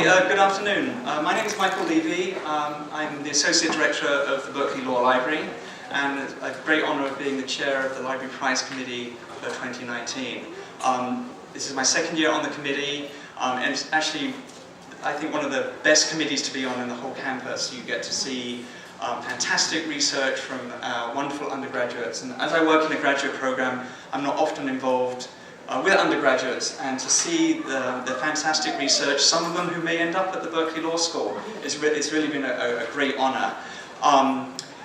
good afternoon. My name is Michael Levy. I'm the Associate Director of the Berkeley Law Library, and I have the great honour of being the Chair of the Library Prize Committee for 2019. This is my second year on the committee, and it's actually, I think, one of the best committees to be on in the whole campus. You get to see fantastic research from wonderful undergraduates, and as I work in a graduate program, I'm not often involved with undergraduates, and to see the fantastic research, some of them who may end up at the Berkeley Law School, it's really been a great honour.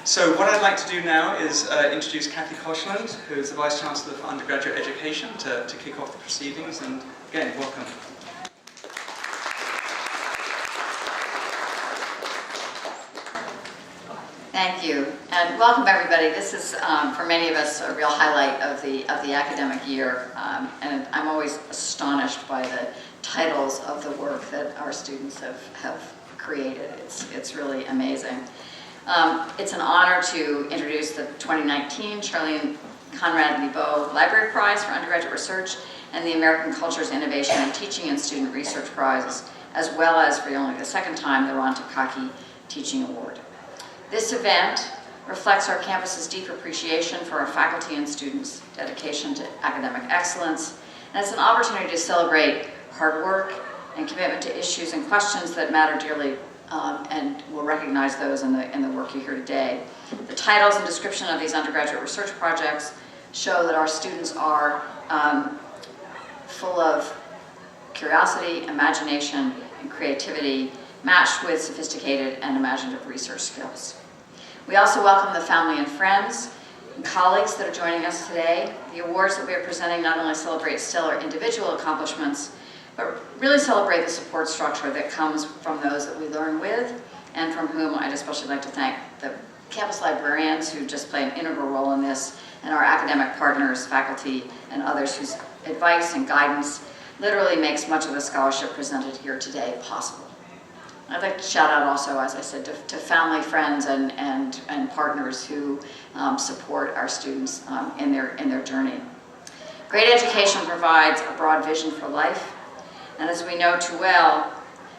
So what I'd like to do now is introduce Kathy Koshland, who is the Vice Chancellor for Undergraduate Education, to kick off the proceedings, and again, welcome. Thank you, and welcome everybody. This is, for many of us, a real highlight of the academic year, and I'm always astonished by the titles of the work that our students have created. It's really amazing. It's an honor to introduce the 2019 Charlene Conrad Liebau Library Prize for Undergraduate Research and the American Cultures Innovation in Teaching and Student Research Prizes, as well as, for only the second time, the Ron Takaki Teaching Award. This event reflects our campus's deep appreciation for our faculty and students' dedication to academic excellence, and it's an opportunity to celebrate hard work and commitment to issues and questions that matter dearly, and we'll recognize those in the work you hear today. The titles and description of these undergraduate research projects show that our students are full of curiosity, imagination, and creativity, matched with sophisticated and imaginative research skills. We also welcome the family and friends and colleagues that are joining us today. The awards that we are presenting not only celebrate stellar individual accomplishments, but really celebrate the support structure that comes from those that we learn with, and from whom I'd especially like to thank the campus librarians who just play an integral role in this, and our academic partners, faculty, and others whose advice and guidance literally makes much of the scholarship presented here today possible. I'd like to shout out also, as I said, to family, friends, and partners who support our students in their journey. Great education provides a broad vision for life, and as we know too well,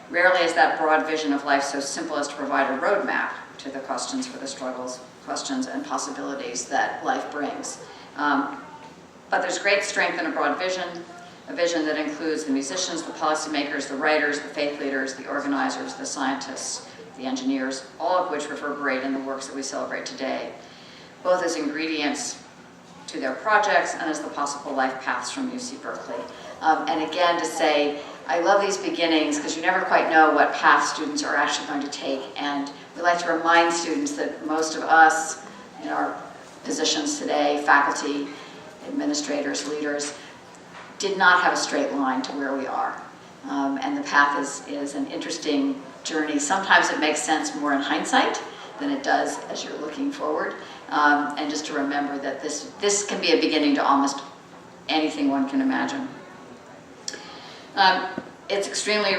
rarely is that broad vision of life so simple as to provide a roadmap to the questions for the struggles, questions, and possibilities that life brings. But there's great strength in a broad vision, a vision that includes the musicians, the policymakers, the writers, the faith leaders, the organizers, the scientists, the engineers, all of which reverberate in the works that we celebrate today, both as ingredients to their projects and as the possible life paths from UC Berkeley. And again, to say, I love these beginnings because you never quite know what path students are actually going to take, and we like to remind students that most of us in our positions today, faculty, administrators, leaders, did not have a straight line to where we are. And the path is an interesting journey. Sometimes it makes sense more in hindsight than it does as you're looking forward. And just to remember that this can be a beginning to almost anything one can imagine. It's extremely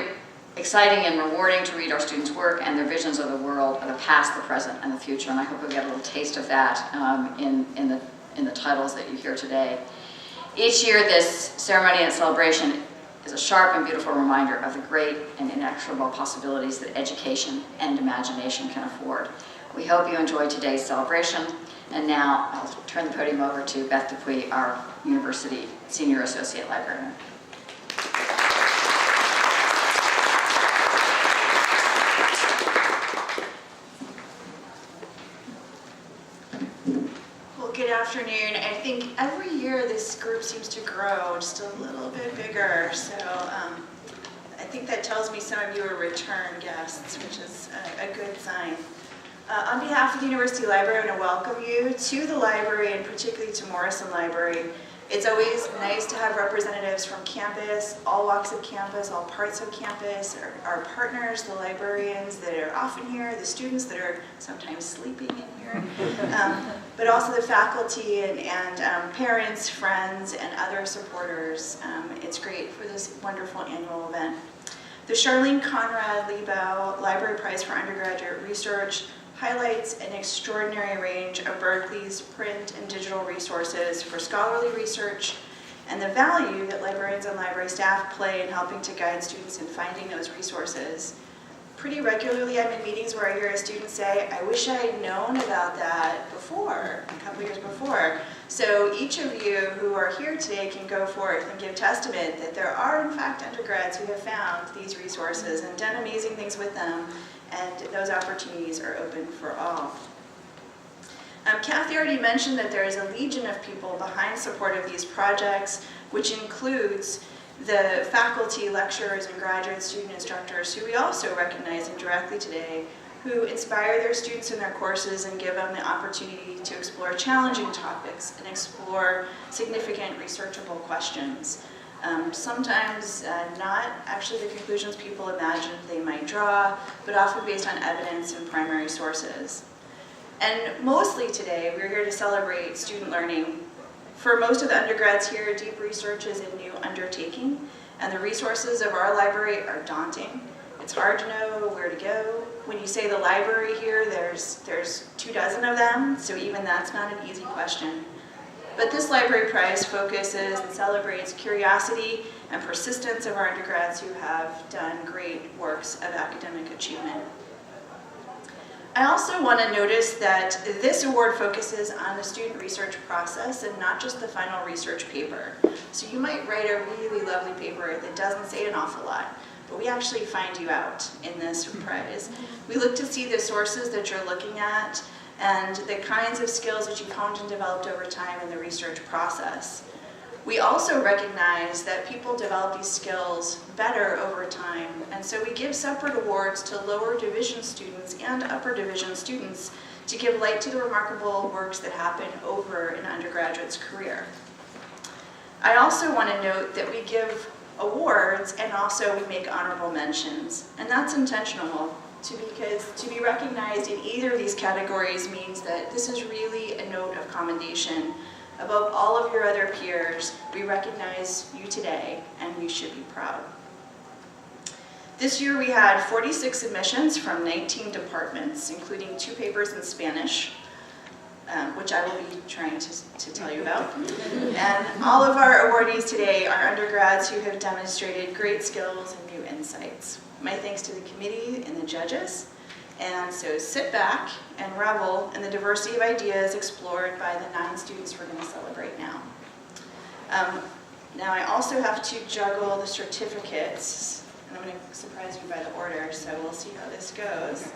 exciting and rewarding to read our students' work and their visions of the world, of the past, the present, and the future. And I hope we'll get a little taste of that in the titles that you hear today. Each year, this ceremony and celebration is a sharp and beautiful reminder of the great and inexorable possibilities that education and imagination can afford. We hope you enjoy today's celebration, and now I'll turn the podium over to Beth Dupuis, our University Senior Associate Librarian. Good afternoon. I think every year this group seems to grow just a little bit bigger, so I think that tells me some of you are return guests, which is a good sign. On behalf of the University Library, I want to welcome you to the library, and particularly to Morrison Library. It's always nice to have representatives from campus, all walks of campus, all parts of campus, our partners, the librarians that are often here, the students that are sometimes sleeping in here, but also the faculty and parents, friends, and other supporters. It's great for this wonderful annual event. The Charlene Conrad Liebau Library Prize for Undergraduate Research highlights an extraordinary range of Berkeley's print and digital resources for scholarly research and the value that librarians and library staff play in helping to guide students in finding those resources. Pretty regularly, I'm in meetings where I hear a student say, I wish I had known about that before, a couple years before. So each of you who are here today can go forth and give testament that there are, in fact, undergrads who have found these resources and done amazing things with them, and those opportunities are open for all. Kathy already mentioned that there is a legion of people behind support of these projects, which includes the faculty, lecturers, and graduate student instructors who we also recognize indirectly today, who inspire their students in their courses and give them the opportunity to explore challenging topics and explore significant researchable questions. Sometimes not actually the conclusions people imagined they might draw, but often based on evidence and primary sources. And mostly today, we're here to celebrate student learning. For most of the undergrads here, deep research is a new undertaking, and the resources of our library are daunting. It's hard to know where to go. When you say the library here, there's 24 of them, so even that's not an easy question. But this library prize focuses and celebrates curiosity and persistence of our undergrads who have done great works of academic achievement. I also want to notice that this award focuses on the student research process and not just the final research paper. So you might write a really lovely paper that doesn't say an awful lot, but we actually find you out in this prize. We look to see the sources that you're looking at and the kinds of skills that you've honed and developed over time in the research process. We also recognize that people develop these skills better over time, and so we give separate awards to lower division students and upper division students to give light to the remarkable works that happen over an undergraduate's career. I also want to note that we give awards and also we make honorable mentions, and that's intentional because to be recognized in either of these categories means that this is really a note of commendation. Above all of your other peers, we recognize you today, and you should be proud. This year we had 46 submissions from 19 departments, including 2 papers in Spanish, which I will be trying to tell you about. And all of our awardees today are undergrads who have demonstrated great skills and new insights. My thanks to the committee and the judges. And so sit back and revel in the diversity of ideas explored by the 9 students we're going to celebrate now. Now I also have to juggle the certificates, and I'm going to surprise you by the order, so we'll see how this goes.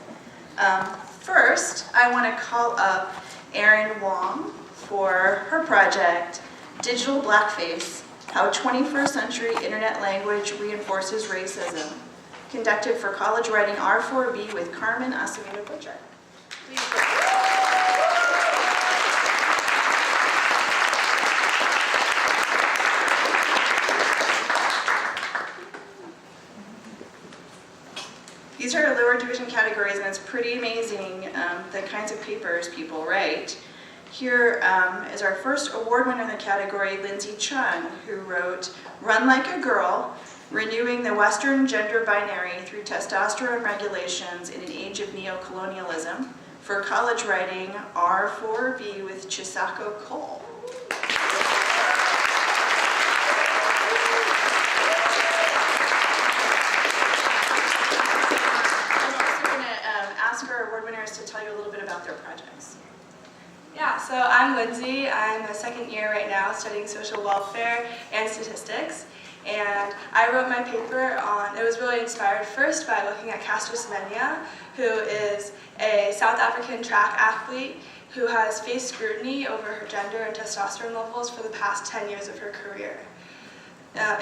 First, I want to call up Erinn Wong for her project, Digital Blackface, How 21st Century Internet Language Reinforces Racism, conducted for College Writing R4B with Carmen Acevedo-Butcher. These are lower division categories, and it's pretty amazing the kinds of papers people write. Here is our first award winner in the category, Lindsey Chung, who wrote Run Like a Girl, Renewing the Western Gender Binary Through Testosterone Regulations in an Age of Neocolonialism, for College Writing R4B with Chisako Cole. I'm also going to ask our award winners to tell you a little bit about their projects. Yeah, so I'm Lindsey. I'm a second year right now studying social welfare and statistics. And I wrote my paper on, it was really inspired first by looking at Caster Semenya, who is a South African track athlete who has faced scrutiny over her gender and testosterone levels for the past 10 years of her career.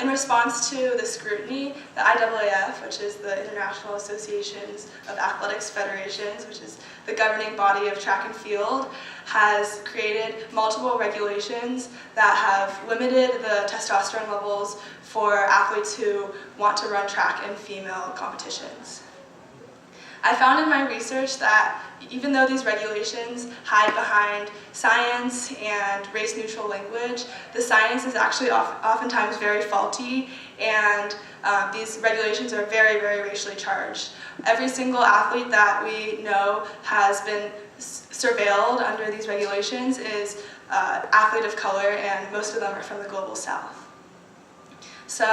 In response to the scrutiny, the IAAF, which is the International Associations of Athletics Federations, which is the governing body of track and field, has created multiple regulations that have limited the testosterone levels for athletes who want to run track in female competitions. I found in my research that even though these regulations hide behind science and race-neutral language, the science is actually oftentimes very faulty, and these regulations are very, very racially charged. Every single athlete that we know has been surveilled under these regulations is athlete of color, and most of them are from the global south. So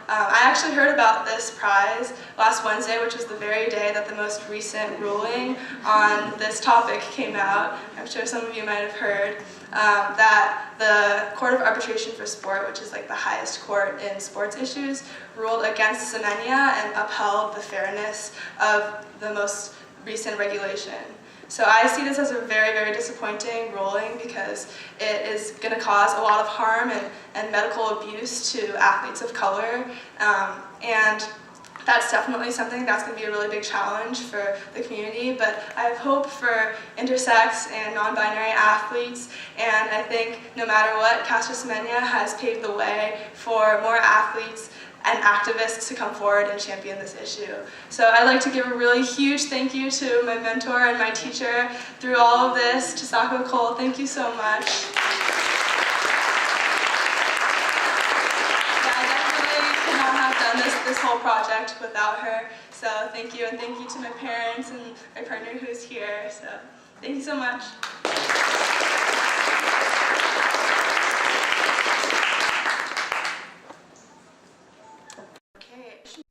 I actually heard about this prize last Wednesday, which was the very day that the most recent ruling on this topic came out. I'm sure some of you might have heard that the Court of Arbitration for Sport, which is like the highest court in sports issues, ruled against Semenya and upheld the fairness of the most recent regulation. So I see this as a very, very disappointing ruling because it is going to cause a lot of harm and medical abuse to athletes of color. And that's definitely something that's going to be a really big challenge for the community. But I have hope for intersex and non-binary athletes. And I think no matter what, Caster Semenya has paved the way for more athletes and activists to come forward and champion this issue. So I'd like to give a really huge thank you to my mentor and my teacher through all of this, to Sako Cole. Thank you so much. I definitely could not have done this whole project without her. So thank you, and thank you to my parents and my partner who's here. So thank you so much.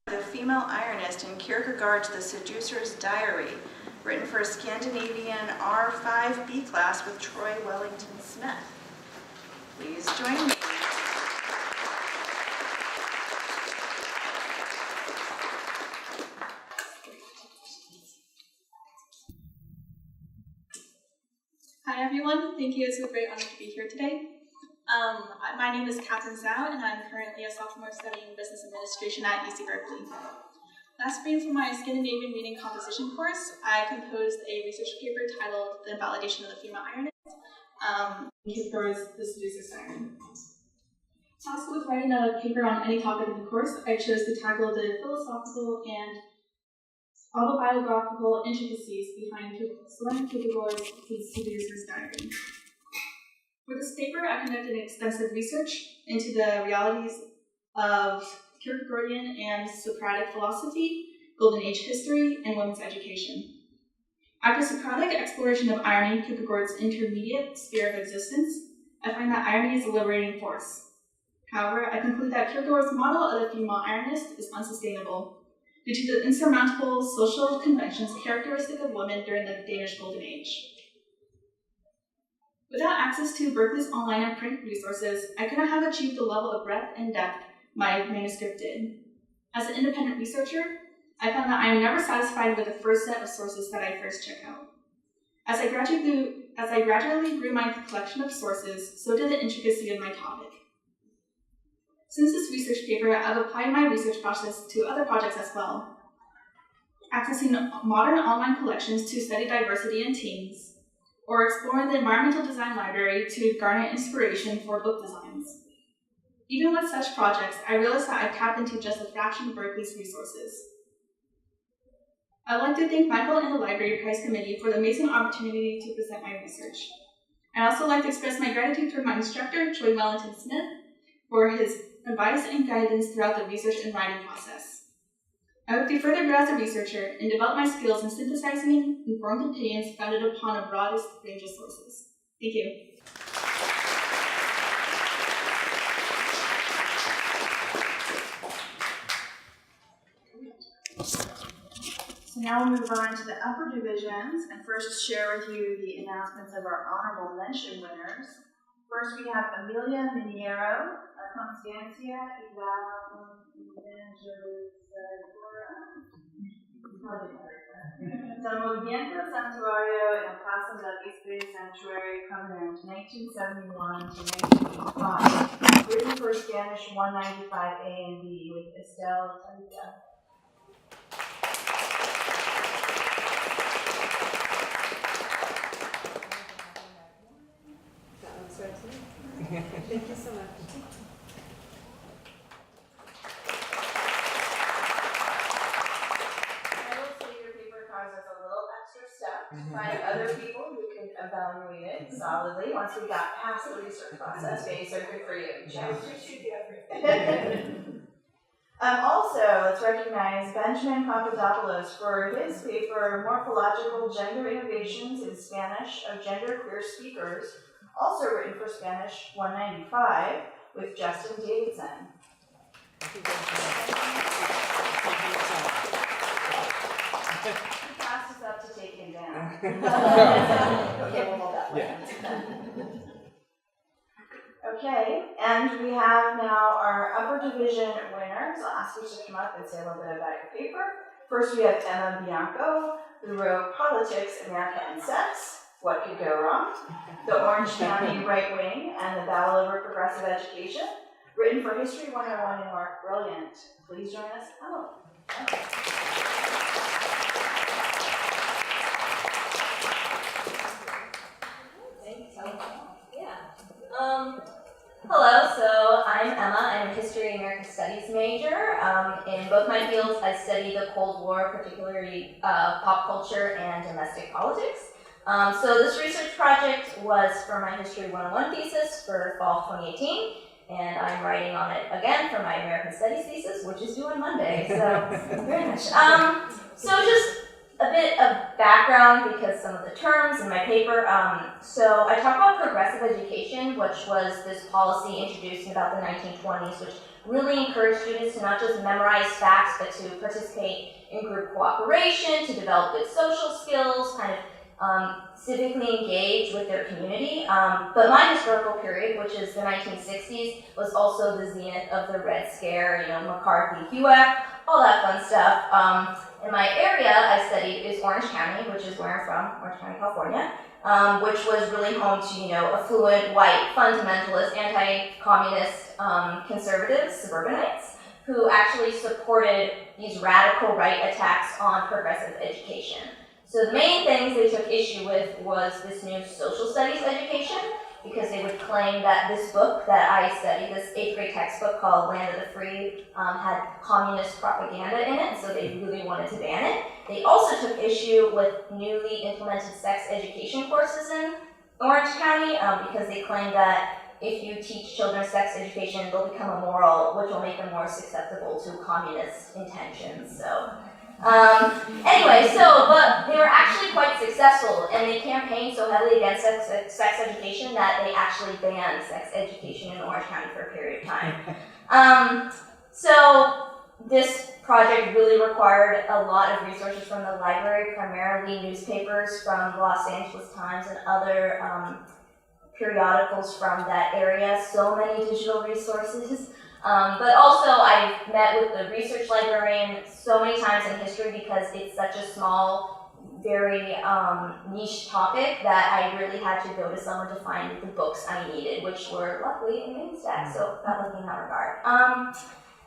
The Female Ironist in Kierkegaard's The Seducer's Diary, written for Scandinavian R5 B class with Troy Wellington Smith. Please join me. Hi everyone, thank you. It's a great honor to be here today. My name is Katherine Zhao, and I'm currently a sophomore studying business administration at UC Berkeley. Last spring for my Scandinavian reading composition course, I composed a research paper titled The Validation of the Female Ironist, Kierkegaard's The Seducer's Diary. Tasked with writing a paper on any topic in the course, I chose to tackle the philosophical and autobiographical intricacies behind Søren Kierkegaard's The Seducer's Diary. For this paper, I conducted extensive research into the realities of Kierkegaardian and Socratic philosophy, Golden Age history, and women's education. After Socratic exploration of irony, Kierkegaard's intermediate sphere of existence, I find that irony is a liberating force. However, I conclude that Kierkegaard's model of the female ironist is unsustainable due to the insurmountable social conventions characteristic of women during the Danish Golden Age. Without access to Berkeley's online and print resources, I could not have achieved the level of breadth and depth my manuscript did. As an independent researcher, I found that I am never satisfied with the first set of sources that I first check out. As I gradually grew my collection of sources, so did the intricacy of my topic. Since this research paper, I've applied my research process to other projects as well, accessing modern online collections to study diversity in teens, or exploring the environmental design library to garner inspiration for book designs. Even with such projects, I realized that I've tapped into just a fraction of Berkeley's resources. I'd like to thank Michael and the Library Prize Committee for the amazing opportunity to present my research. I'd also like to express my gratitude to my instructor, Troy Wellington Smith, for his advice and guidance throughout the research and writing process. I hope to further grow as a researcher and develop my skills in synthesizing informed opinions founded upon a broadest range of sources. Thank you. So now we'll move on to the upper divisions and first share with you the announcements of our honorable mention winners. First, we have Amelia Miniero, Constancia Del Movimiento Santuario en Plaza del Espíritu Sanctuary Covenant, 1971 to 1985, written for Spanish 195A and B with Estelle Tarita. Thank you so much. I will say your paper cause us a little extra step to find other people who can evaluate it solidly once we got past the research process. Okay, so good for you. Also, let's recognize Benjamin Papadopoulos for his paper, Morphological Gender Innovations in Spanish of Genderqueer Speakers, also written for Spanish 195 with Justin Davidson. Passed us up to take him down. Okay, we'll hold that one. Okay, and we have now our upper division winners. I'll ask you to come up and say a little bit about your paper. First, we have Emma Bianco, who wrote Politics, America, and Sex, What Could Go Wrong? The Orange County Right Wing and the Battle Over Progressive Education, written for History 101 and Mark Brilliant. Please join us. Oh. Hello, so I'm Emma. I'm a History and American Studies major. In both my fields, I study the Cold War, particularly pop culture and domestic politics. So this research project was for my History 101 thesis for fall 2018, and I'm writing on it again for my American Studies thesis, which is due on Monday, so very much. So just a bit of background because some of the terms in my paper. So I talk about progressive education, which was this policy introduced in about the 1920s, which really encouraged students to not just memorize facts, but to participate in group cooperation, to develop good social skills, kind of civically engage with their community. But my historical period, which is the 1960s, was also the zenith of the Red Scare, McCarthy, HUAC, all that fun stuff. In my area I studied is Orange County, which is where I'm from, Orange County, California, which was really home to, affluent, white, fundamentalist, anti-communist, conservative suburbanites who actually supported these radical right attacks on progressive education. So the main things they took issue with was this new social studies education, because they would claim that this book that I studied, this 8th grade textbook called Land of the Free, had communist propaganda in it, so they really wanted to ban it. They also took issue with newly implemented sex education courses in Orange County, because they claimed that if you teach children sex education, they'll become immoral, which will make them more susceptible to communist intentions. So. But they were actually quite successful, and they campaigned so heavily against sex education that they actually banned sex education in Orange County for a period of time. So this project really required a lot of resources from the library, primarily newspapers from the Los Angeles Times and other periodicals from that area, so many digital resources. But also I've met with the research librarian so many times in history because it's such a small, very niche topic that I really had to go to someone to find the books I needed, which were luckily in Mainstack, so got lucky in that regard.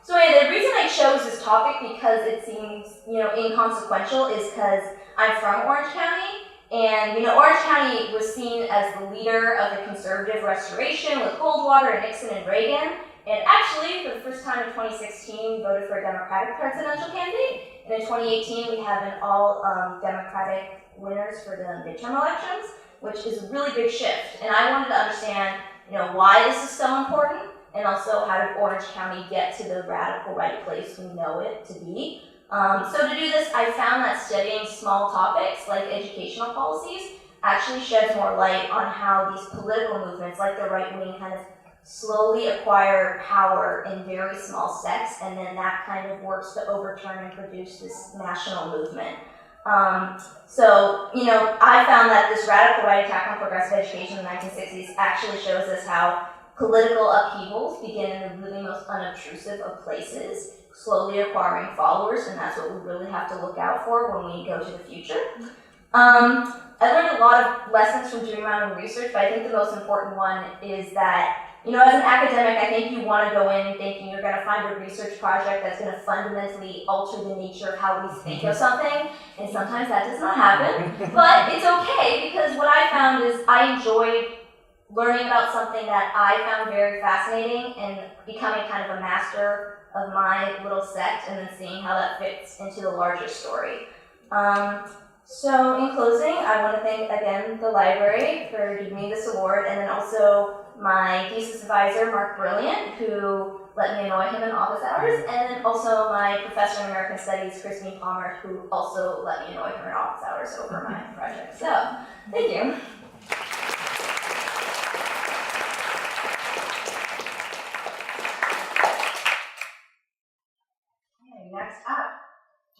So anyway, the reason I chose this topic because it seems, inconsequential is because I'm from Orange County. And, Orange County was seen as the leader of the conservative restoration with Goldwater and Nixon and Reagan. And actually, for the first time in 2016, voted for a Democratic presidential candidate. And in 2018, we have an all Democratic winners for the midterm elections, which is a really big shift. And I wanted to understand, why this is so important, and also how did Orange County get to the radical right place we know it to be. So to do this, I found that studying small topics like educational policies actually sheds more light on how these political movements, like the right wing, kind of slowly acquire power in very small steps, and then that kind of works to overturn and produce this national movement. I found that this radical right attack on progressive education in the 1960s actually shows us how political upheavals begin in the really most unobtrusive of places, slowly acquiring followers, and that's what we really have to look out for when we go to the future. I learned a lot of lessons from doing my own research, but I think the most important one is that as an academic, I think you want to go in thinking you're going to find a research project that's going to fundamentally alter the nature of how we think of something, and sometimes that does not happen. But it's okay, because what I found is I enjoyed learning about something that I found very fascinating and becoming kind of a master of my little sect, and then seeing how that fits into the larger story. So in closing, I want to thank again the library for giving me this award, and then also my thesis advisor, Mark Brilliant, who let me annoy him in office hours, and then also my professor in American Studies, Christine Palmer, who also let me annoy her in office hours over my project. So, thank you.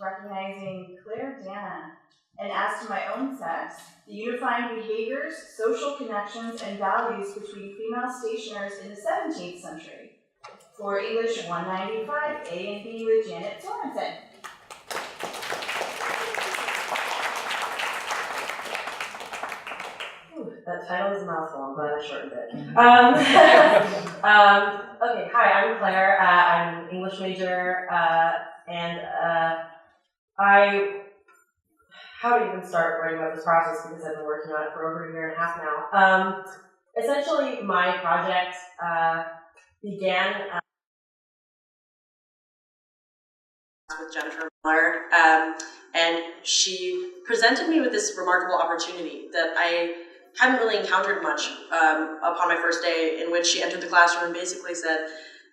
recognizing Claire Danna. And as to my own sex, the unifying behaviors, social connections, and values between female stationers in the 17th century. For English 195, A and B with Janet Sorensen. That title is a mouthful. I'm glad I shortened it. Okay, hi, I'm Claire. I'm an English major, and how to even start writing about this process because I've been working on it for over a year and a half now. Essentially, my project began with Jennifer Miller, and she presented me with this remarkable opportunity that I hadn't really encountered much upon my first day, in which she entered the classroom and basically said,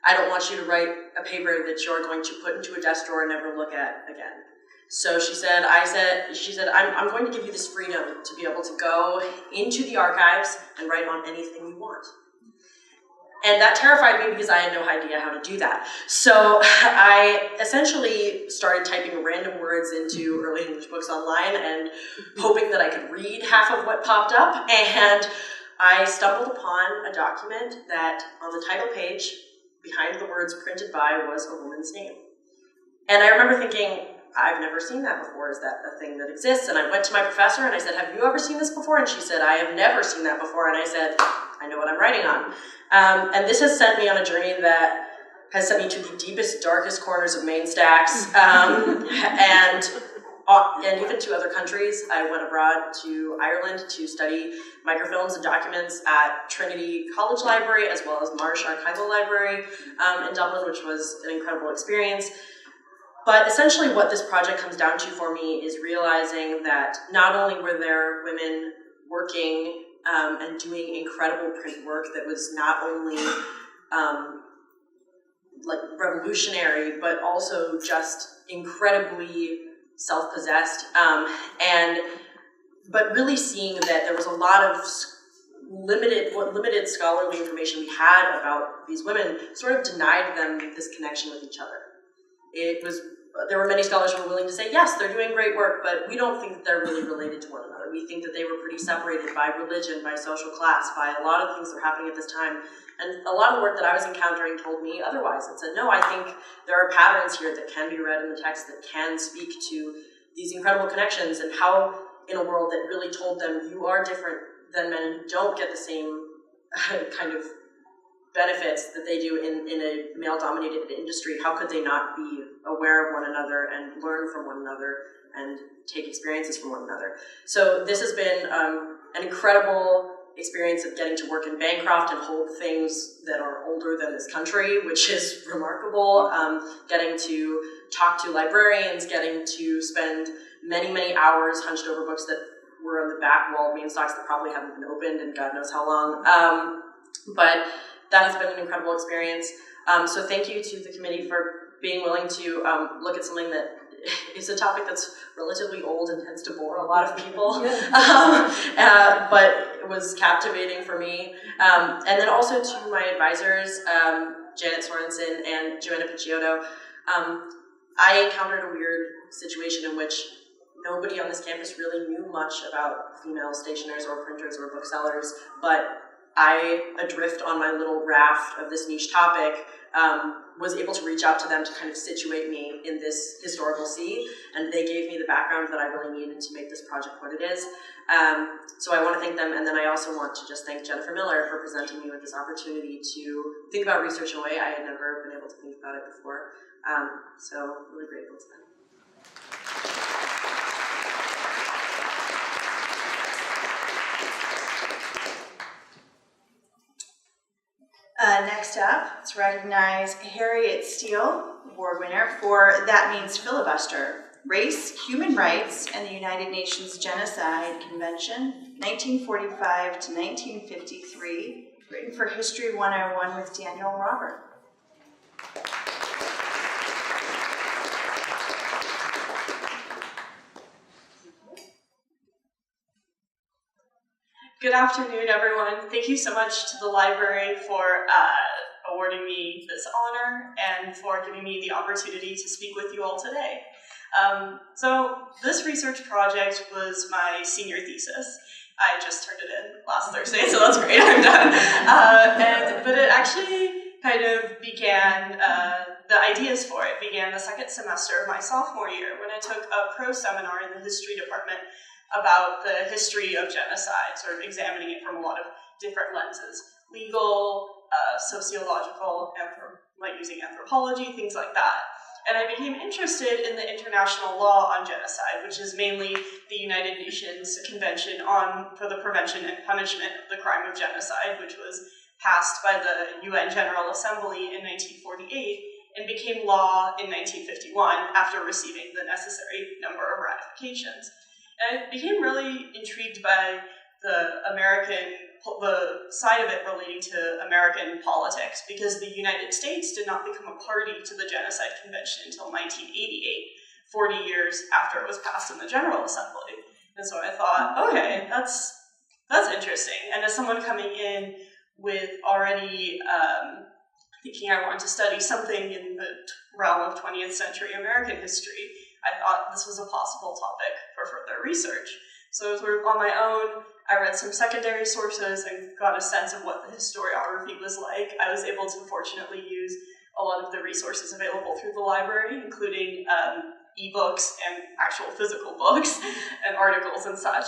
I don't want you to write a paper that you're going to put into a desk drawer and never look at again. So she said, I'm going to give you this freedom to be able to go into the archives and write on anything you want. And that terrified me because I had no idea how to do that. So I essentially started typing random words into early English books online and hoping that I could read half of what popped up. And I stumbled upon a document that on the title page, behind the words printed by, was a woman's name. And I remember thinking, I've never seen that before. Is that a thing that exists? And I went to my professor and I said, have you ever seen this before? And she said, I have never seen that before. And I said, I know what I'm writing on. And this has sent me on a journey that has sent me to the deepest, darkest corners of Maine Stacks, and even to other countries. I went abroad to Ireland to study microfilms and documents at Trinity College Library, as well as Marsh Archival Library in Dublin, which was an incredible experience. But essentially what this project comes down to for me is realizing that not only were there women working and doing incredible print work that was not only like revolutionary, but also just incredibly self-possessed, but really seeing that there was a lot of limited scholarly information we had about these women sort of denied them this connection with each other. There were many scholars who were willing to say, yes, they're doing great work, but we don't think that they're really related to one another. We think that they were pretty separated by religion, by social class, by a lot of things that were happening at this time. And a lot of the work that I was encountering told me otherwise. It said, no, I think there are patterns here that can be read in the text that can speak to these incredible connections and how, in a world that really told them, you are different than men and you don't get the same kind of benefits that they do in a male-dominated industry, how could they not be aware of one another and learn from one another and take experiences from one another? So this has been an incredible experience of getting to work in Bancroft and hold things that are older than this country, which is remarkable. Getting to talk to librarians, getting to spend many, many hours hunched over books that were on the back wall of Maine Stocks that probably haven't been opened in God knows how long. But that has been an incredible experience. So thank you to the committee for being willing to look at something that is a topic that's relatively old and tends to bore a lot of people, but it was captivating for me. And then also to my advisors, Janet Sorensen and Joanna Picciotto. I encountered a weird situation in which nobody on this campus really knew much about female stationers or printers or booksellers, but I, adrift on my little raft of this niche topic, was able to reach out to them to kind of situate me in this historical sea, and they gave me the background that I really needed to make this project what it is. So I want to thank them, and then I also want to just thank Jennifer Miller for presenting me with this opportunity to think about research in a way I had never been able to think about it before. So really grateful to them. Next up, let's recognize Harriet Steele, award winner for That Means Filibuster, Race, Human Rights, and the United Nations Genocide Convention, 1945 to 1953, written for History 101 with Daniel Robert. Good afternoon, everyone. Thank you so much to the library for awarding me this honor and for giving me the opportunity to speak with you all today. So this research project was my senior thesis. I just turned it in last Thursday, so that's great, I'm done. But it actually kind of began, the ideas for it began the second semester of my sophomore year when I took a pro seminar in the history department about the history of genocide, sort of examining it from a lot of different lenses. Legal, sociological, like using anthropology, things like that. And I became interested in the international law on genocide, which is mainly the United Nations Convention for the Prevention and Punishment of the Crime of Genocide, which was passed by the UN General Assembly in 1948 and became law in 1951 after receiving the necessary number of ratifications. And I became really intrigued by the side of it relating to American politics, because the United States did not become a party to the Genocide Convention until 1988, 40 years after it was passed in the General Assembly. And so I thought, okay, that's interesting. And as someone coming in with already thinking I wanted to study something in the realm of 20th century American history, I thought this was a possible topic for further research. So sort of on my own, I read some secondary sources and got a sense of what the historiography was like. I was able to fortunately use a lot of the resources available through the library, including ebooks and actual physical books and articles and such.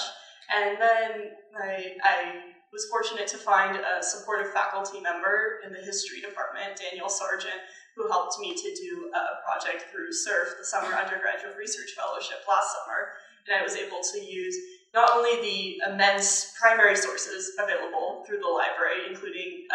And then I was fortunate to find a supportive faculty member in the history department, Daniel Sargent, who helped me to do a project through SURF, the Summer Undergraduate Research Fellowship, last summer. And I was able to use not only the immense primary sources available through the library, including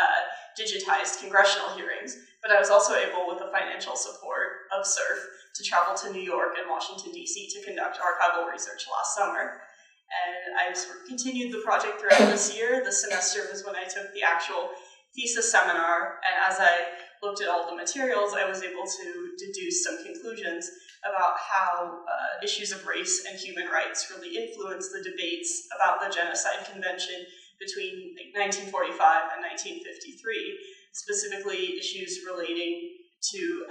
digitized congressional hearings, but I was also able, with the financial support of SURF, to travel to New York and Washington, D.C. to conduct archival research last summer. And I sort of continued the project throughout this year. This semester was when I took the actual thesis seminar, and as I looked at all the materials, I was able to deduce some conclusions about how issues of race and human rights really influenced the debates about the Genocide Convention between 1945 and 1953, specifically issues relating to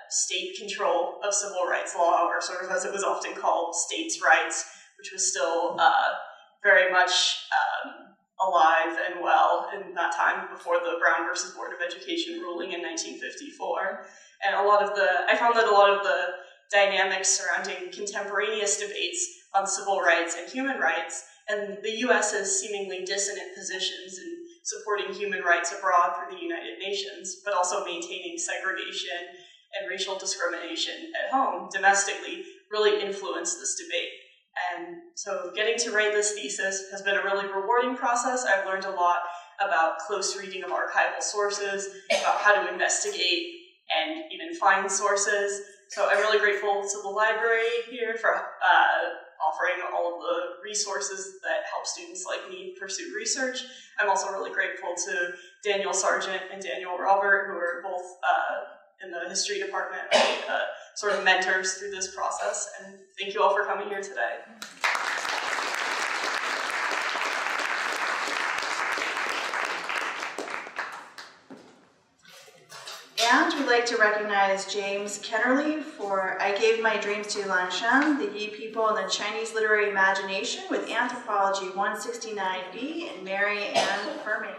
state control of civil rights law, or sort of as it was often called, states' rights, which was still very much alive and well in that time before the Brown versus Board of Education ruling in 1954. And I found that a lot of the dynamics surrounding contemporaneous debates on civil rights and human rights, and the US's seemingly dissonant positions in supporting human rights abroad through the United Nations, but also maintaining segregation and racial discrimination at home domestically, really influenced this debate. And so getting to write this thesis has been a really rewarding process. I've learned a lot about close reading of archival sources, about how to investigate and even find sources. So I'm really grateful to the library here for offering all of the resources that help students like me pursue research. I'm also really grateful to Daniel Sargent and Daniel Robert, who are both in the history department, sort of mentors through this process. And thank you all for coming here today. And we'd like to recognize James Kennerly for I Gave My Dreams to Lanshan, the Yi People and the Chinese Literary Imagination with Anthropology 169B, and Mary Ann Furman.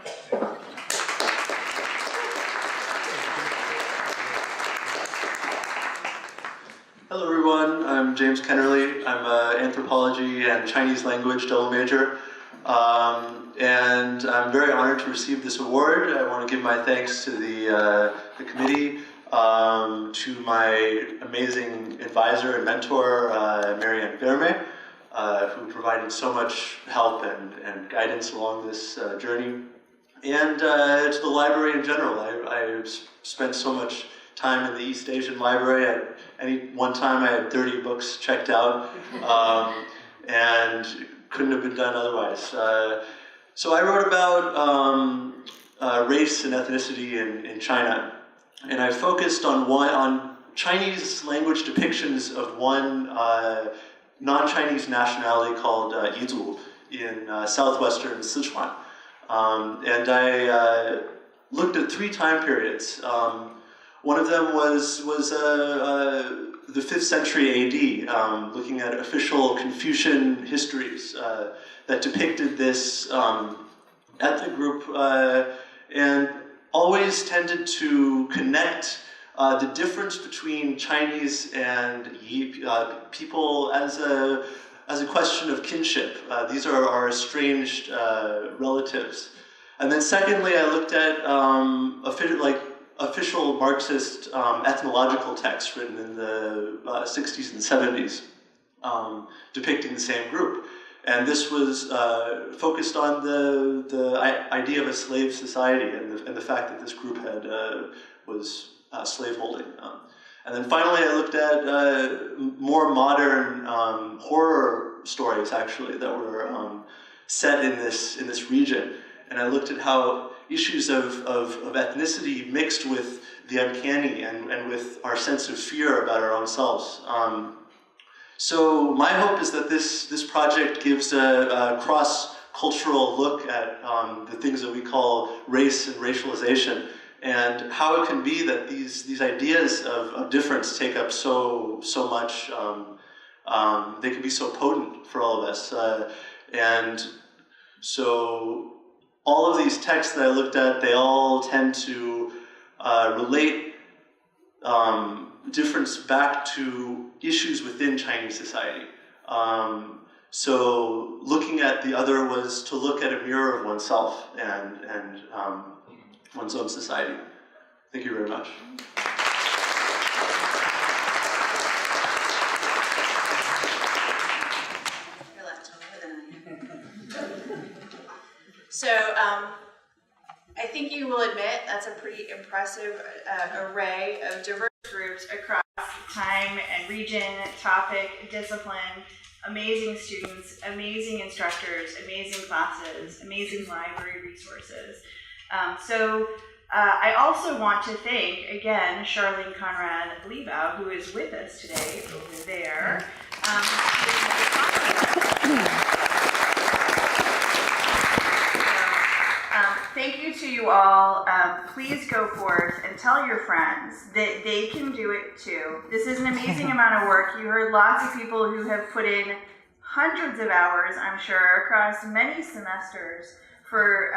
Hello everyone, I'm James Kennerly. I'm an anthropology and Chinese language double major. And I'm very honored to receive this award. I want to give my thanks to the committee, to my amazing advisor and mentor, Mary Ann Furman, who provided so much help and guidance along this journey. And to the library in general. I spent so much time in the East Asian Library. At any one time I had 30 books checked out, and couldn't have been done otherwise. So I wrote about race and ethnicity in China, and I focused on Chinese language depictions of one non-Chinese nationality called Yizu in southwestern Sichuan. And I looked at 3 time periods. One of them was the 5th century AD, looking at official Confucian histories that depicted this ethnic group and always tended to connect the difference between Chinese and Yi people as a question of kinship. These are our estranged relatives. And then secondly, I looked at official Marxist ethnological texts written in the 60s and 70s depicting the same group. And this was focused on the idea of a slave society and the fact that this group was slaveholding. And then finally, I looked at more modern horror stories, actually, that were set in this region. And I looked at how issues of ethnicity mixed with the uncanny and with our sense of fear about our own selves. So my hope is that this project gives a cross-cultural look at the things that we call race and racialization, and how it can be that these ideas of difference take up so much. They can be so potent for all of us, and so all of these texts that I looked at, they all tend to relate difference back to issues within Chinese society. So looking at the other was to look at a mirror of oneself and one's own society. Thank you very much. You're left over than I am. So, I think you will admit that's a pretty impressive array of diverse groups across time and region, topic, discipline, amazing students, amazing instructors, amazing classes, amazing library resources. I also want to thank, again, Charlene, Conrad, Liebau, who is with us today over there. Thank you to you all. Please go forth and tell your friends that they can do it too. This is an amazing amount of work. You heard lots of people who have put in hundreds of hours, I'm sure, across many semesters for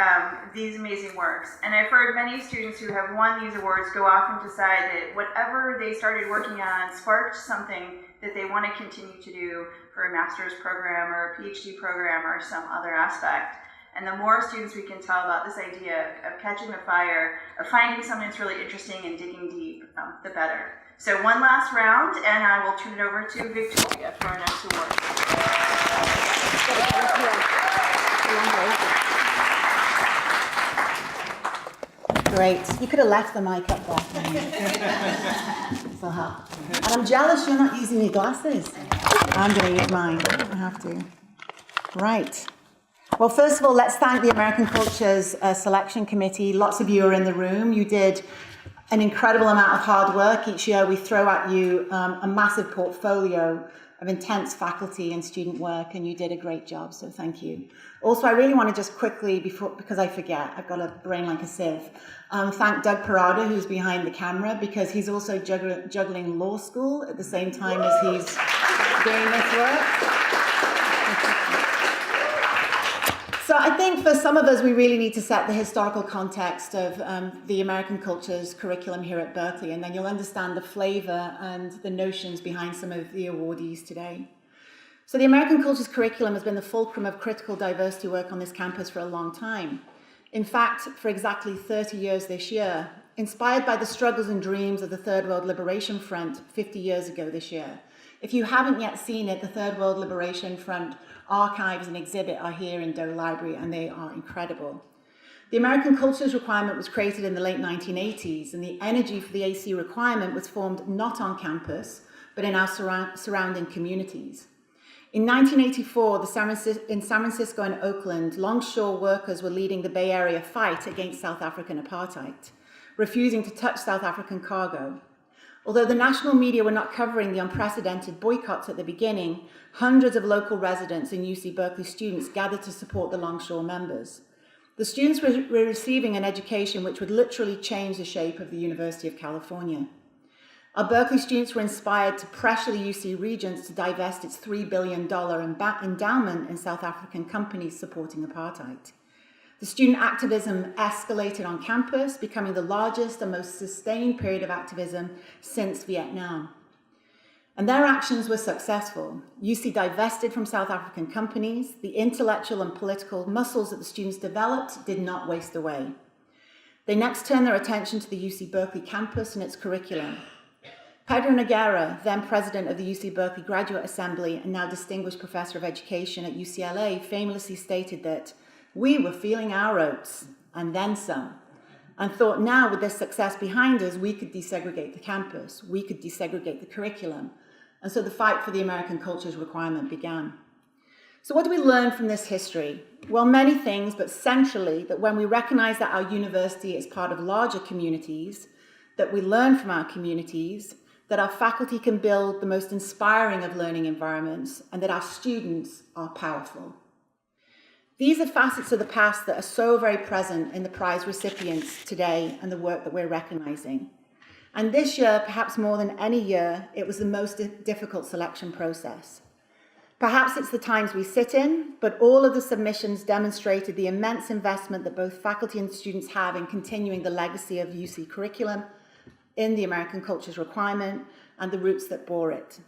these amazing works. And I've heard many students who have won these awards go off and decide that whatever they started working on sparked something that they want to continue to do for a master's program or a PhD program or some other aspect. And the more students we can tell about this idea of catching the fire, of finding something that's really interesting and digging deep, the better. So one last round, and I will turn it over to Victoria for our next award. Great. You could have left the mic up there. This'll help. And I'm jealous you're not using your glasses. I'm going to use mine. I have to. Right. Well, first of all, let's thank the American Cultures Selection Committee. Lots of you are in the room. You did an incredible amount of hard work. Each year we throw at you a massive portfolio of intense faculty and student work, and you did a great job, so thank you. Also, I really want to just quickly, because I forget, I've got a brain like a sieve, thank Doug Parada, who's behind the camera, because he's also juggling law school at the same time as he's doing this work. So I think for some of us, we really need to set the historical context of the American Cultures curriculum here at Berkeley, and then you'll understand the flavor and the notions behind some of the awardees today. So the American Cultures curriculum has been the fulcrum of critical diversity work on this campus for a long time. In fact, for exactly 30 years this year, inspired by the struggles and dreams of the Third World Liberation Front 50 years ago this year. If you haven't yet seen it, the Third World Liberation Front archives and exhibit are here in Doe Library, and they are incredible. The American Cultures requirement was created in the late 1980s, and the energy for the AC requirement was formed not on campus, but in our surrounding communities. In 1984, in San Francisco and Oakland, longshore workers were leading the Bay Area fight against South African apartheid, refusing to touch South African cargo. Although the national media were not covering the unprecedented boycotts at the beginning, hundreds of local residents and UC Berkeley students gathered to support the longshore members. The students were receiving an education which would literally change the shape of the University of California. Our Berkeley students were inspired to pressure the UC Regents to divest its $3 billion endowment in South African companies supporting apartheid. The student activism escalated on campus, becoming the largest and most sustained period of activism since Vietnam. And their actions were successful. UC divested from South African companies. The intellectual and political muscles that the students developed did not waste away. They next turned their attention to the UC Berkeley campus and its curriculum. Katherine Zhao, then president of the UC Berkeley Graduate Assembly and now distinguished professor of education at UCLA, famously stated that we were feeling our oats and then some, and thought now with this success behind us, we could desegregate the campus, we could desegregate the curriculum. And so the fight for the American cultures requirement began. So what do we learn from this history? Well, many things, but centrally that when we recognize that our university is part of larger communities, that we learn from our communities, that our faculty can build the most inspiring of learning environments, and that our students are powerful. These are facets of the past that are so very present in the prize recipients today and the work that we're recognizing. And this year, perhaps more than any year, it was the most difficult selection process. Perhaps it's the times we sit in, but all of the submissions demonstrated the immense investment that both faculty and students have in continuing the legacy of UC curriculum in the American cultures requirement and the roots that bore it.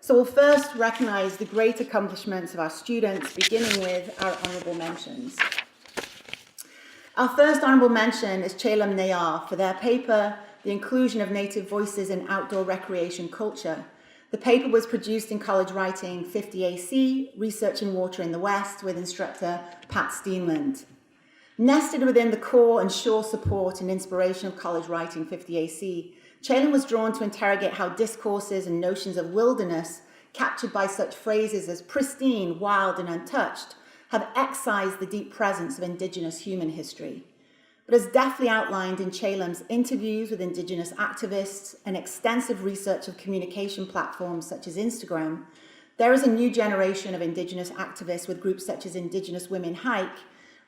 So we'll first recognize the great accomplishments of our students, beginning with our honorable mentions. Our first honorable mention is Chellam Nayar for their paper, The Inclusion of Native Voices in Outdoor Recreation Culture. The paper was produced in College Writing 50 AC, Researching Water in the West, with instructor Pat Steenland. Nested within the core and sure support and inspiration of College Writing 50 AC, Chellam was drawn to interrogate how discourses and notions of wilderness, captured by such phrases as pristine, wild, and untouched, have excised the deep presence of Indigenous human history. But as deftly outlined in Chellam's interviews with Indigenous activists and extensive research of communication platforms such as Instagram, there is a new generation of Indigenous activists with groups such as Indigenous Women Hike,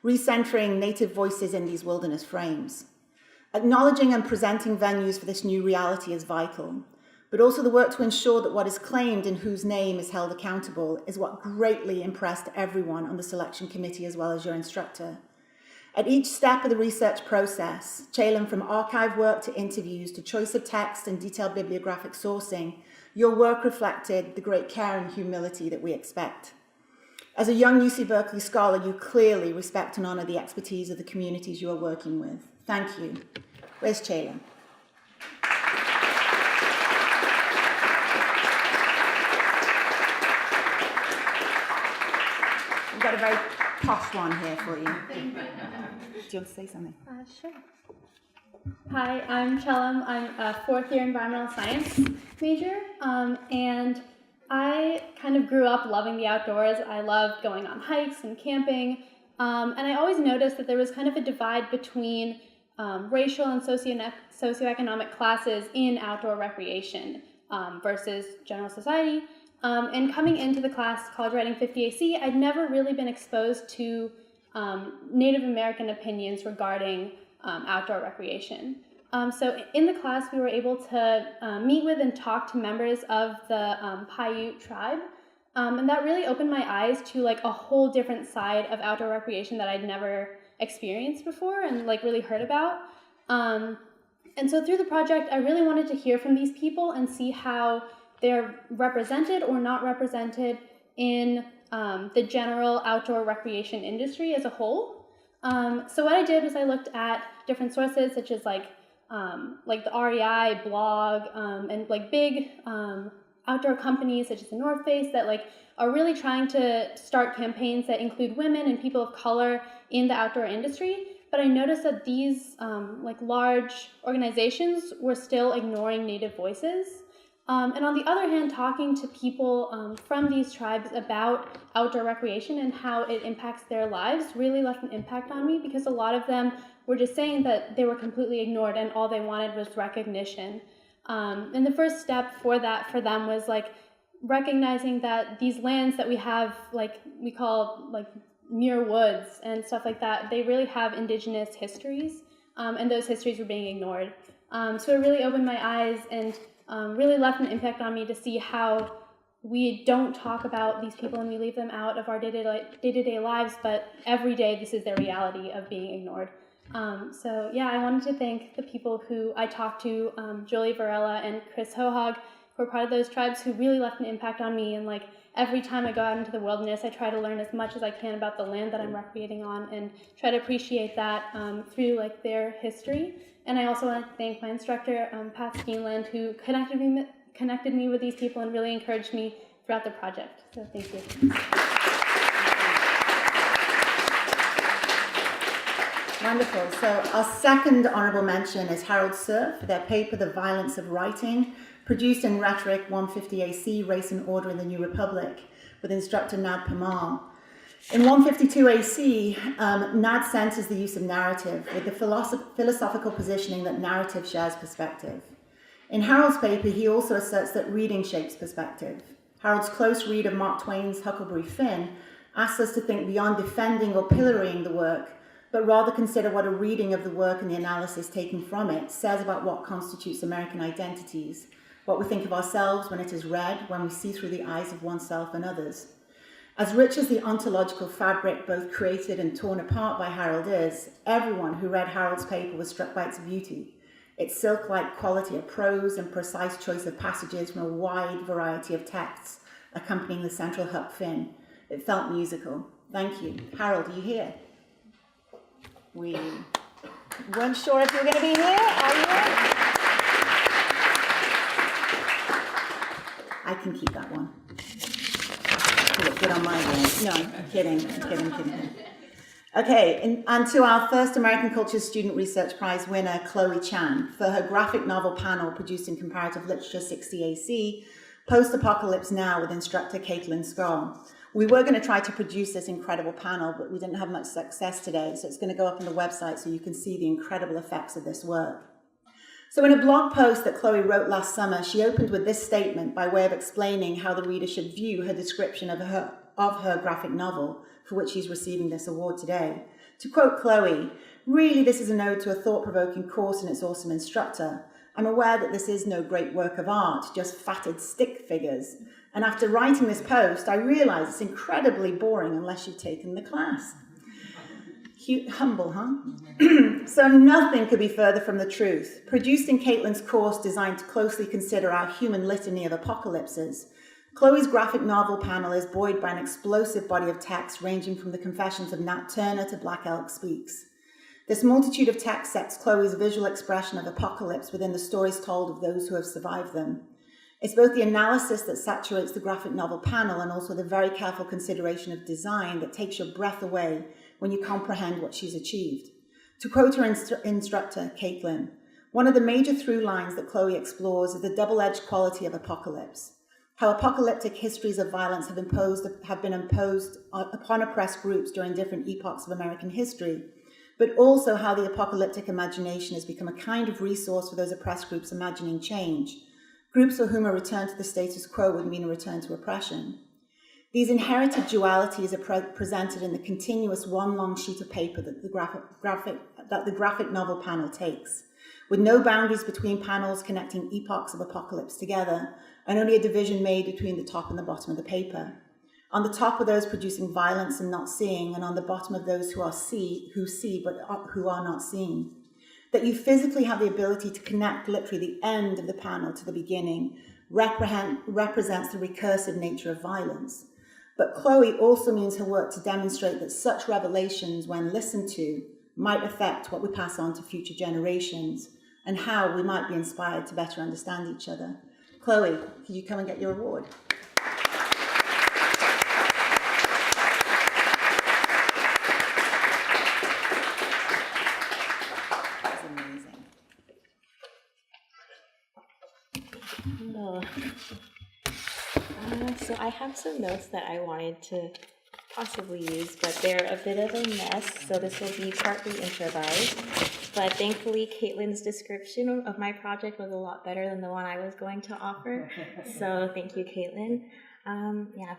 recentering Native voices in these wilderness frames. Acknowledging and presenting venues for this new reality is vital, but also the work to ensure that what is claimed and whose name is held accountable is what greatly impressed everyone on the selection committee as well as your instructor. At each step of the research process, Chellam, from archive work to interviews to choice of text and detailed bibliographic sourcing, your work reflected the great care and humility that we expect. As a young UC Berkeley scholar, you clearly respect and honor the expertise of the communities you are working with. Thank you. Where's Chellam? We've got a very posh one here for you. Do you want to say something? Sure. Hi, I'm Chellam. I'm a fourth year environmental science major, and I kind of grew up loving the outdoors. I loved going on hikes and camping, and I always noticed that there was kind of a divide between racial and socioeconomic classes in outdoor recreation versus general society. And coming into the class, College Writing 50 AC, I'd never really been exposed to Native American opinions regarding outdoor recreation. So in the class, we were able to meet with and talk to members of the Paiute tribe, and that really opened my eyes to like a whole different side of outdoor recreation that I'd never experienced before and like really heard about. And so through the project, I really wanted to hear from these people and see how they're represented or not represented in the general outdoor recreation industry as a whole. So what I did was I looked at different sources such as like the REI blog and like big outdoor companies such as the North Face that like are really trying to start campaigns that include women and people of color in the outdoor industry. But I noticed that these like large organizations were still ignoring Native voices. And on the other hand, talking to people from these tribes about outdoor recreation and how it impacts their lives really left an impact on me, because a lot of them were just saying that they were completely ignored and all they wanted was recognition. And the first step for that for them was like recognizing that these lands that we have, like we call like Muir Woods and stuff like that, they really have indigenous histories, and those histories were being ignored. So it really opened my eyes and really left an impact on me to see how we don't talk about these people and we leave them out of our day-to-day lives, but every day this is their reality of being ignored. So yeah, I wanted to thank the people who I talked to, Julie Varela and Chris Hohog, who are part of those tribes, who really left an impact on me. And like every time I go out into the wilderness, I try to learn as much as I can about the land that I'm recreating on and try to appreciate that through like their history. And I also want to thank my instructor, Pat Steenland, who connected me with these people and really encouraged me throughout the project. So thank you. Wonderful. So our second honourable mention is Harold Surf for their paper, The Violence of Writing, produced in Rhetoric 150 AC, Race and Order in the New Republic, with instructor Nad Pamal. In 152 AC, Nad centres the use of narrative with the philosophical positioning that narrative shares perspective. In Harold's paper, he also asserts that reading shapes perspective. Harold's close read of Mark Twain's Huckleberry Finn asks us to think beyond defending or pillorying the work, but rather consider what a reading of the work and the analysis taken from it says about what constitutes American identities, what we think of ourselves when it is read, when we see through the eyes of oneself and others. As rich as the ontological fabric both created and torn apart by Harold is, everyone who read Harold's paper was struck by its beauty, its silk-like quality of prose and precise choice of passages from a wide variety of texts accompanying the central Huck Finn. It felt musical. Thank you. Harold, are you here? We weren't sure if you were going to be here. Are you here? I can keep that one. You look good on my way. No, I'm kidding. Okay, and to our first American Culture Student Research Prize winner, Chloe Chan, for her graphic novel panel produced in Comparative Literature 60 AC, Post-Apocalypse Now, with instructor Caitlin Skrull. We were going to try to produce this incredible panel, but we didn't have much success today, so it's going to go up on the website so you can see the incredible effects of this work. So in a blog post that Chloe wrote last summer, she opened with this statement by way of explaining how the reader should view her description of her graphic novel, for which she's receiving this award today. To quote Chloe, "Really, this is an ode to a thought-provoking course and its awesome instructor. I'm aware that this is no great work of art, just fatted stick figures. And after writing this post, I realize it's incredibly boring unless you've taken the class." Humble, huh? So nothing could be further from the truth. Produced in Caitlin's course designed to closely consider our human litany of apocalypses, Chloe's graphic novel panel is buoyed by an explosive body of text ranging from the Confessions of Nat Turner to Black Elk Speaks. This multitude of text sets Chloe's visual expression of apocalypse within the stories told of those who have survived them. It's both the analysis that saturates the graphic novel panel and also the very careful consideration of design that takes your breath away when you comprehend what she's achieved. To quote her instructor, Caitlin, one of the major through lines that Chloe explores is the double-edged quality of apocalypse. How apocalyptic histories of violence have been imposed upon oppressed groups during different epochs of American history, but also how the apocalyptic imagination has become a kind of resource for those oppressed groups imagining change, groups for whom a return to the status quo would mean a return to oppression. These inherited dualities are presented in the continuous one long sheet of paper that the graphic novel panel takes, with no boundaries between panels connecting epochs of apocalypse together, and only a division made between the top and the bottom of the paper. On the top are those producing violence and not seeing, and on the bottom are those who see but who are not seen. That you physically have the ability to connect literally the end of the panel to the beginning represents the recursive nature of violence. But Chloe also means her work to demonstrate that such revelations, when listened to, might affect what we pass on to future generations and how we might be inspired to better understand each other. Chloe, could you come and get your award? That's amazing. Hello. So I have some notes that I wanted to possibly use, but they're a bit of a mess, so this will be partly improvised. But thankfully, Caitlin's description of my project was a lot better than the one I was going to offer, so thank you, Caitlin.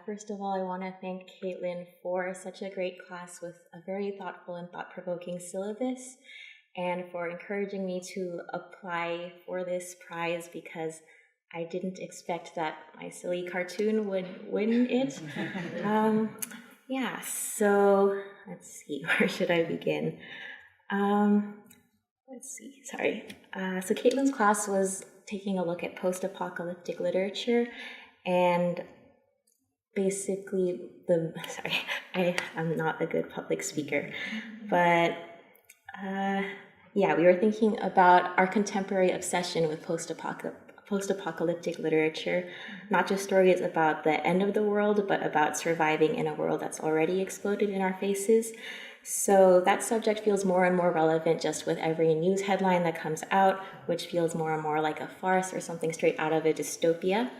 First of all, I want to thank Caitlin for such a great class with a very thoughtful and thought-provoking syllabus, and for encouraging me to apply for this prize because I didn't expect that my silly cartoon would win it. So let's see, where should I begin? So Caitlin's class was taking a look at post-apocalyptic literature, and basically I'm not a good public speaker, but we were thinking about our contemporary obsession with post-apocalyptic literature, not just stories about the end of the world, but about surviving in a world that's already exploded in our faces. So that subject feels more and more relevant just with every news headline that comes out, which feels more and more like a farce or something straight out of a dystopia.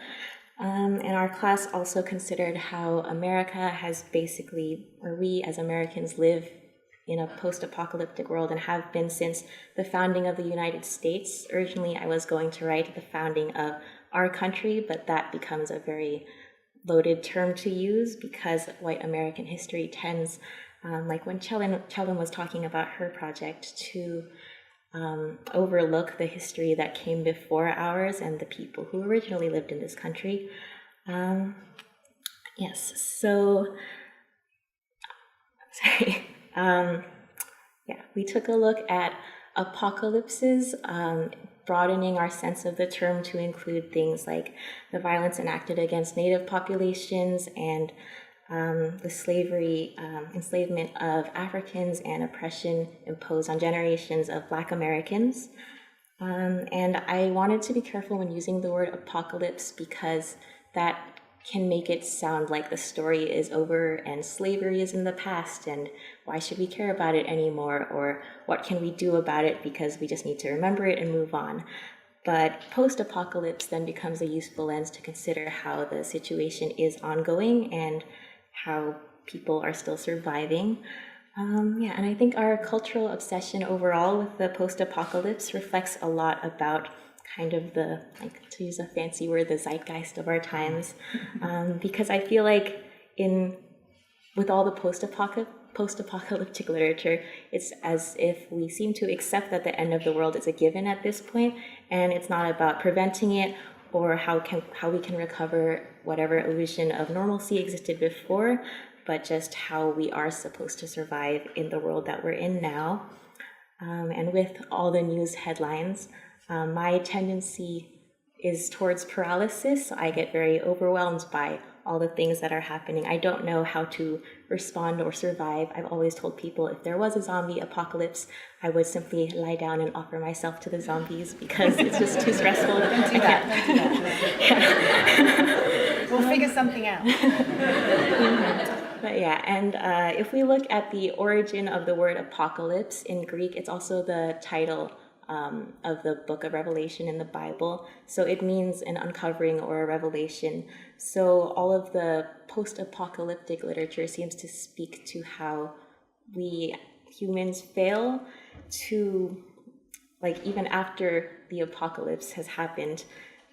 And our class also considered how America has we as Americans live in a post-apocalyptic world and have been since the founding of the United States. Originally, I was going to write the founding of our country, but that becomes a very loaded term to use because white American history tends, like when Chellam was talking about her project, to overlook the history that came before ours and the people who originally lived in this country. We took a look at apocalypses, broadening our sense of the term to include things like the violence enacted against Native populations and the enslavement of Africans and oppression imposed on generations of Black Americans. And I wanted to be careful when using the word apocalypse because that can make it sound like the story is over and slavery is in the past and why should we care about it anymore, or what can we do about it because we just need to remember it and move on. But post-apocalypse then becomes a useful lens to consider how the situation is ongoing and how people are still surviving. And I think our cultural obsession overall with the post-apocalypse reflects a lot about kind of the, to use a fancy word, the zeitgeist of our times. Because I feel like with all the post-apocalyptic literature, it's as if we seem to accept that the end of the world is a given at this point, and it's not about preventing it or how we can recover whatever illusion of normalcy existed before, but just how we are supposed to survive in the world that we're in now. And with all the news headlines, my tendency is towards paralysis. I get very overwhelmed by all the things that are happening. I don't know how to respond or survive. I've always told people if there was a zombie apocalypse, I would simply lie down and offer myself to the zombies because it's just too stressful. Don't do that. We'll figure something out. But if we look at the origin of the word apocalypse in Greek, it's also the title of the book of Revelation in the Bible. So it means an uncovering or a revelation. So all of the post-apocalyptic literature seems to speak to how we humans fail to, even after the apocalypse has happened,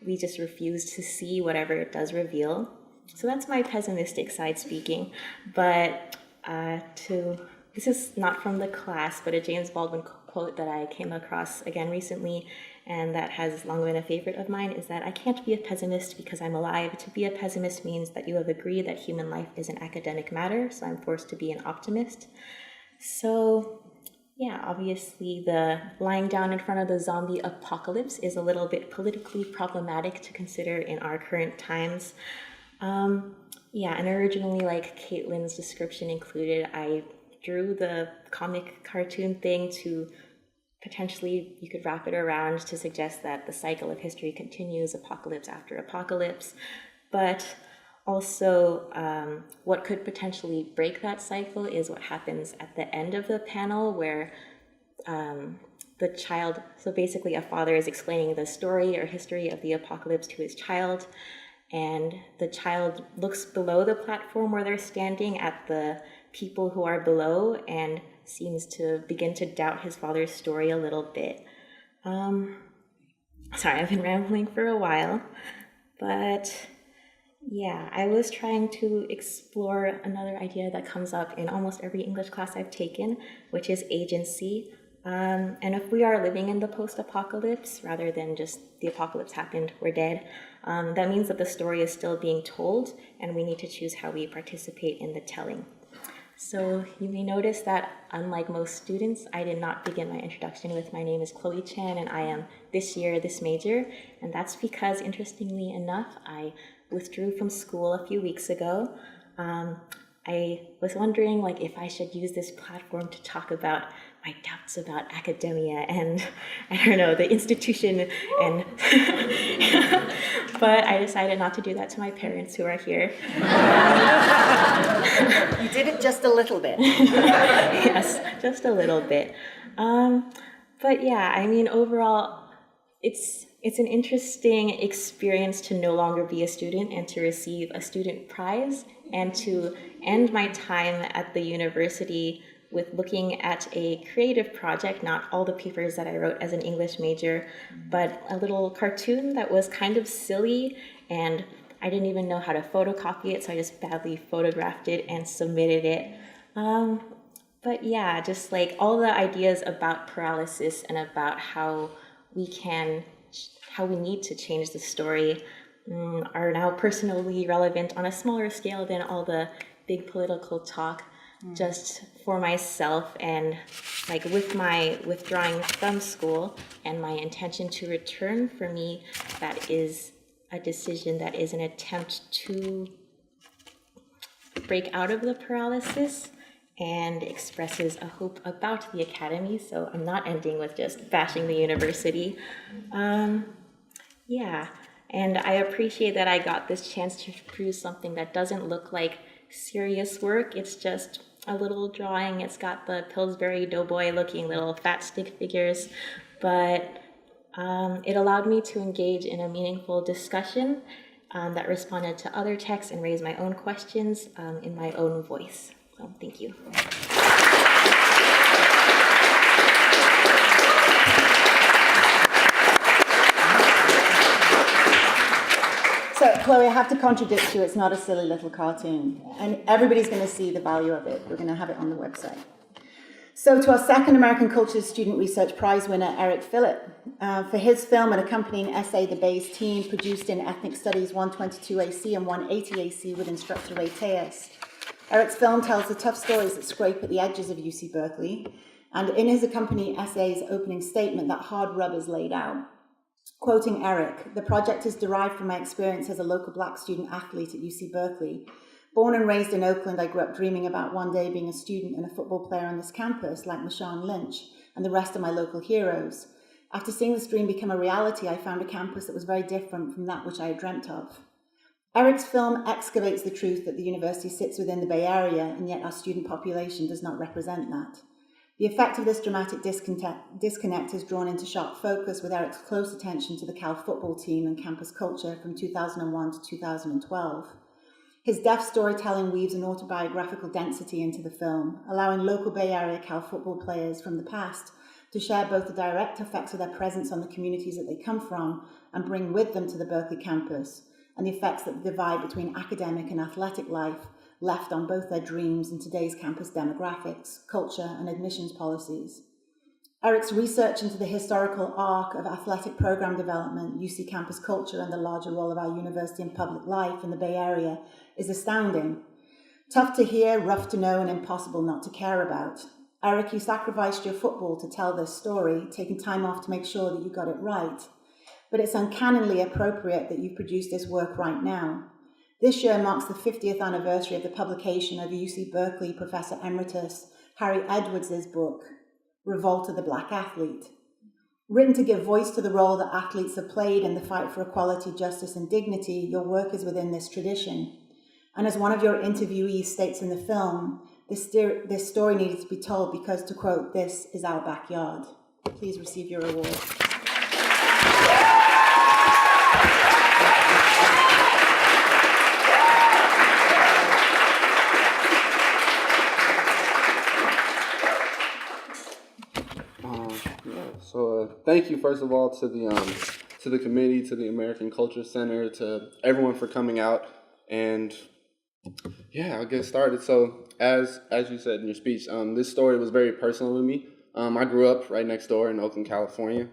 we just refuse to see whatever it does reveal. So that's my pessimistic side speaking. But this is not from the class, but a James Baldwin quote that I came across again recently, and that has long been a favorite of mine, is that I can't be a pessimist because I'm alive. To be a pessimist means that you have agreed that human life is an academic matter, so I'm forced to be an optimist. So obviously the lying down in front of the zombie apocalypse is a little bit politically problematic to consider in our current times. And originally, like Caitlin's description included, I drew the comic cartoon thing to potentially, you could wrap it around to suggest that the cycle of history continues, apocalypse after apocalypse, but also what could potentially break that cycle is what happens at the end of the panel where the child, so basically a father is explaining the story or history of the apocalypse to his child, and the child looks below the platform where they're standing at the people who are below and seems to begin to doubt his father's story a little bit. Sorry, I've been rambling for a while, but Yeah, I was trying to explore another idea that comes up in almost every English class I've taken, which is agency. And if we are living in the post-apocalypse, rather than just the apocalypse happened, we're dead, that means that the story is still being told, and we need to choose how we participate in the telling. So you may notice that, unlike most students, I did not begin my introduction with "My name is Chloe Chan, and I am this year, this major," and that's because, interestingly enough, I withdrew from school a few weeks ago. I was wondering if I should use this platform to talk about my doubts about academia and, I don't know, the institution, and but I decided not to do that to my parents who are here. You did it just a little bit. Yes, just a little bit. But yeah, I mean, overall, it's an interesting experience to no longer be a student and to receive a student prize, and to end my time at the university with looking at a creative project, not all the papers that I wrote as an English major, but a little cartoon that was kind of silly, and I didn't even know how to photocopy it, so I just badly photographed it and submitted it. But yeah, just all the ideas about paralysis and about how we need to change the story are now personally relevant on a smaller scale than all the big political talk. Just for myself, and with my withdrawing from school and my intention to return, for me, that is a decision that is an attempt to break out of the paralysis and expresses a hope about the academy. So I'm not ending with just bashing the university. Yeah, and I appreciate that I got this chance to produce something that doesn't look like serious work. It's just a little drawing. It's got the Pillsbury Doughboy looking little fat stick figures, but it allowed me to engage in a meaningful discussion that responded to other texts and raised my own questions in my own voice. So thank you. So, Chloe, I have to contradict you. It's not a silly little cartoon. And everybody's going to see the value of it. We're going to have it on the website. So, to our second American Cultures Student Research Prize winner, Eric Phillip, for his film and accompanying essay, The Bay's Team, produced in Ethnic Studies 122 AC and 180 AC with instructor Ray Tejas. Eric's film tells the tough stories that scrape at the edges of UC Berkeley. And in his accompanying essay's opening statement, that hard rub is laid out. Quoting Eric, "The project is derived from my experience as a local Black student athlete at UC Berkeley. Born and raised in Oakland, I grew up dreaming about one day being a student and a football player on this campus like Marshawn Lynch and the rest of my local heroes. After seeing this dream become a reality, I found a campus that was very different from that which I had dreamt of." Eric's film excavates the truth that the university sits within the Bay Area, and yet our student population does not represent that. The effect of this dramatic disconnect is drawn into sharp focus with Eric's close attention to the Cal football team and campus culture from 2001 to 2012. His deft storytelling weaves an autobiographical density into the film, allowing local Bay Area Cal football players from the past to share both the direct effects of their presence on the communities that they come from and bring with them to the Berkeley campus, and the effects that the divide between academic and athletic life left on both their dreams and today's campus demographics, culture, and admissions policies. Eric's research into the historical arc of athletic program development, UC campus culture, and the larger role of our university in public life in the Bay Area is astounding. Tough to hear, rough to know, and impossible not to care about. Eric, you sacrificed your football to tell this story, taking time off to make sure that you got it right. But it's uncannily appropriate that you've produced this work right now. This year marks the 50th anniversary of the publication of UC Berkeley Professor Emeritus Harry Edwards' book, Revolt of the Black Athlete. Written to give voice to the role that athletes have played in the fight for equality, justice, and dignity, your work is within this tradition. And as one of your interviewees states in the film, this story needed to be told because, to quote, "This is our backyard." Please receive your award. So thank you, first of all, to the committee, to the American Culture Center, to everyone for coming out And yeah, I'll get started. So as you said in your speech, this story was very personal to me. I grew up right next door in Oakland, California.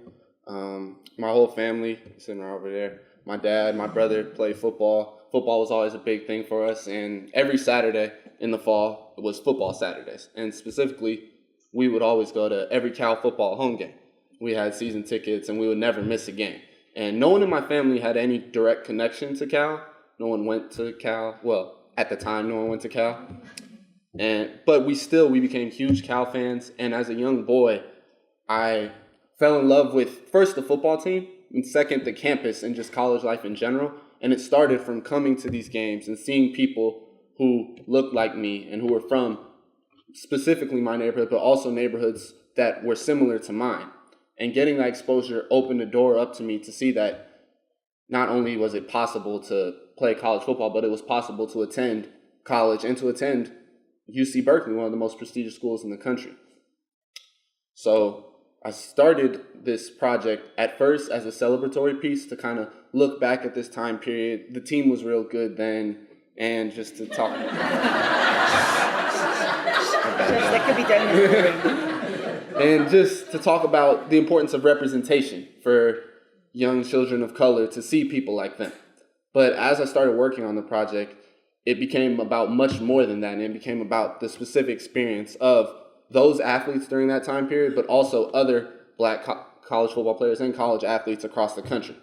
My whole family, sitting right over there, my dad, my brother played football. Football was always a big thing for us, and every Saturday in the fall was football Saturdays. And specifically, we would always go to every Cal football home game. We had season tickets, and we would never miss a game. And no one in my family had any direct connection to Cal. No one went to Cal. Well, at the time, no one went to Cal. But we became huge Cal fans. And as a young boy, I fell in love with, first, the football team, and second, the campus and just college life in general. And it started from coming to these games and seeing people who looked like me and who were from specifically my neighborhood, but also neighborhoods that were similar to mine. And getting that exposure opened the door up to me to see that not only was it possible to play college football, but it was possible to attend college and to attend UC Berkeley, one of the most prestigious schools in the country. So I started this project at first as a celebratory piece to kind of look back at this time period. The team was real good then, and just to talk. That could be done. And just to talk about the importance of representation for young children of color to see people like them. But as I started working on the project, it became about much more than that, and it became about the specific experience of those athletes during that time period, but also other Black college football players and college athletes across the country.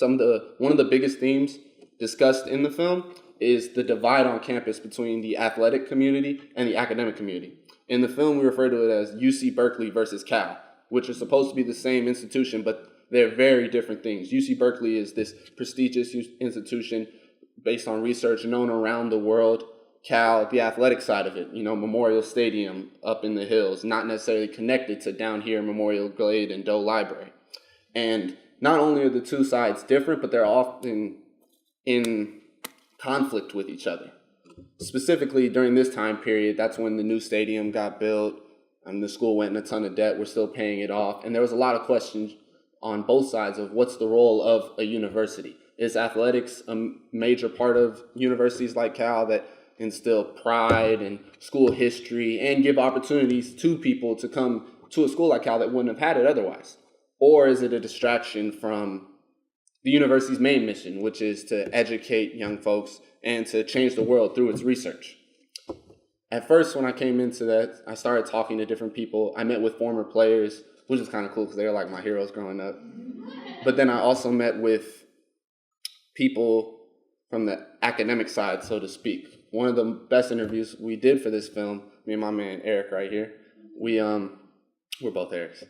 One of the biggest themes discussed in the film is the divide on campus between the athletic community and the academic community. In the film, we refer to it as UC Berkeley versus Cal, which are supposed to be the same institution, but they're very different things. UC Berkeley is this prestigious institution based on research known around the world. Cal, the athletic side of it, Memorial Stadium up in the hills, not necessarily connected to down here Memorial Glade and Doe Library. And not only are the two sides different, but they're often in conflict with each other. Specifically during this time period, that's when the new stadium got built, and the school went in a ton of debt. We're still paying it off. And there was a lot of questions on both sides of what's the role of a university. Is athletics a major part of universities like Cal that instill pride and school history and give opportunities to people to come to a school like Cal that wouldn't have had it otherwise? Or is it a distraction from the university's main mission, which is to educate young folks and to change the world through its research? At first, when I came into that, I started talking to different people. I met with former players, which is kind of cool because they were like my heroes growing up. But then I also met with people from the academic side, so to speak. One of the best interviews we did for this film, me and my man Eric right here, we're both Erics.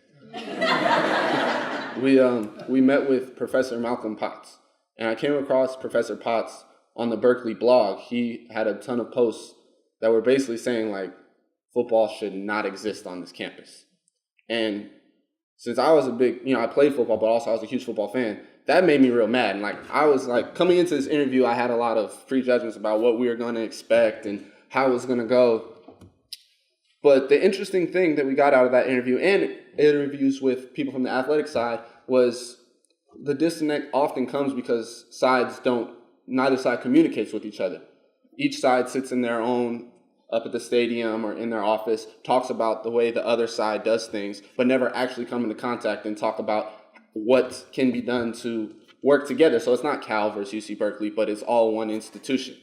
We met with Professor Malcolm Potts, and I came across Professor Potts on the Berkeley blog. He had a ton of posts that were basically saying like football should not exist on this campus. And since I was I played football, but also I was a huge football fan, that made me real mad. And I was coming into this interview, I had a lot of prejudgments about what we were going to expect and how it was going to go. But the interesting thing that we got out of that interview and interviews with people from the athletic side was the disconnect often comes because neither side communicates with each other. Each side sits in their own, up at the stadium or in their office, talks about the way the other side does things, but never actually come into contact and talk about what can be done to work together. So it's not Cal versus UC Berkeley, but it's all one institution.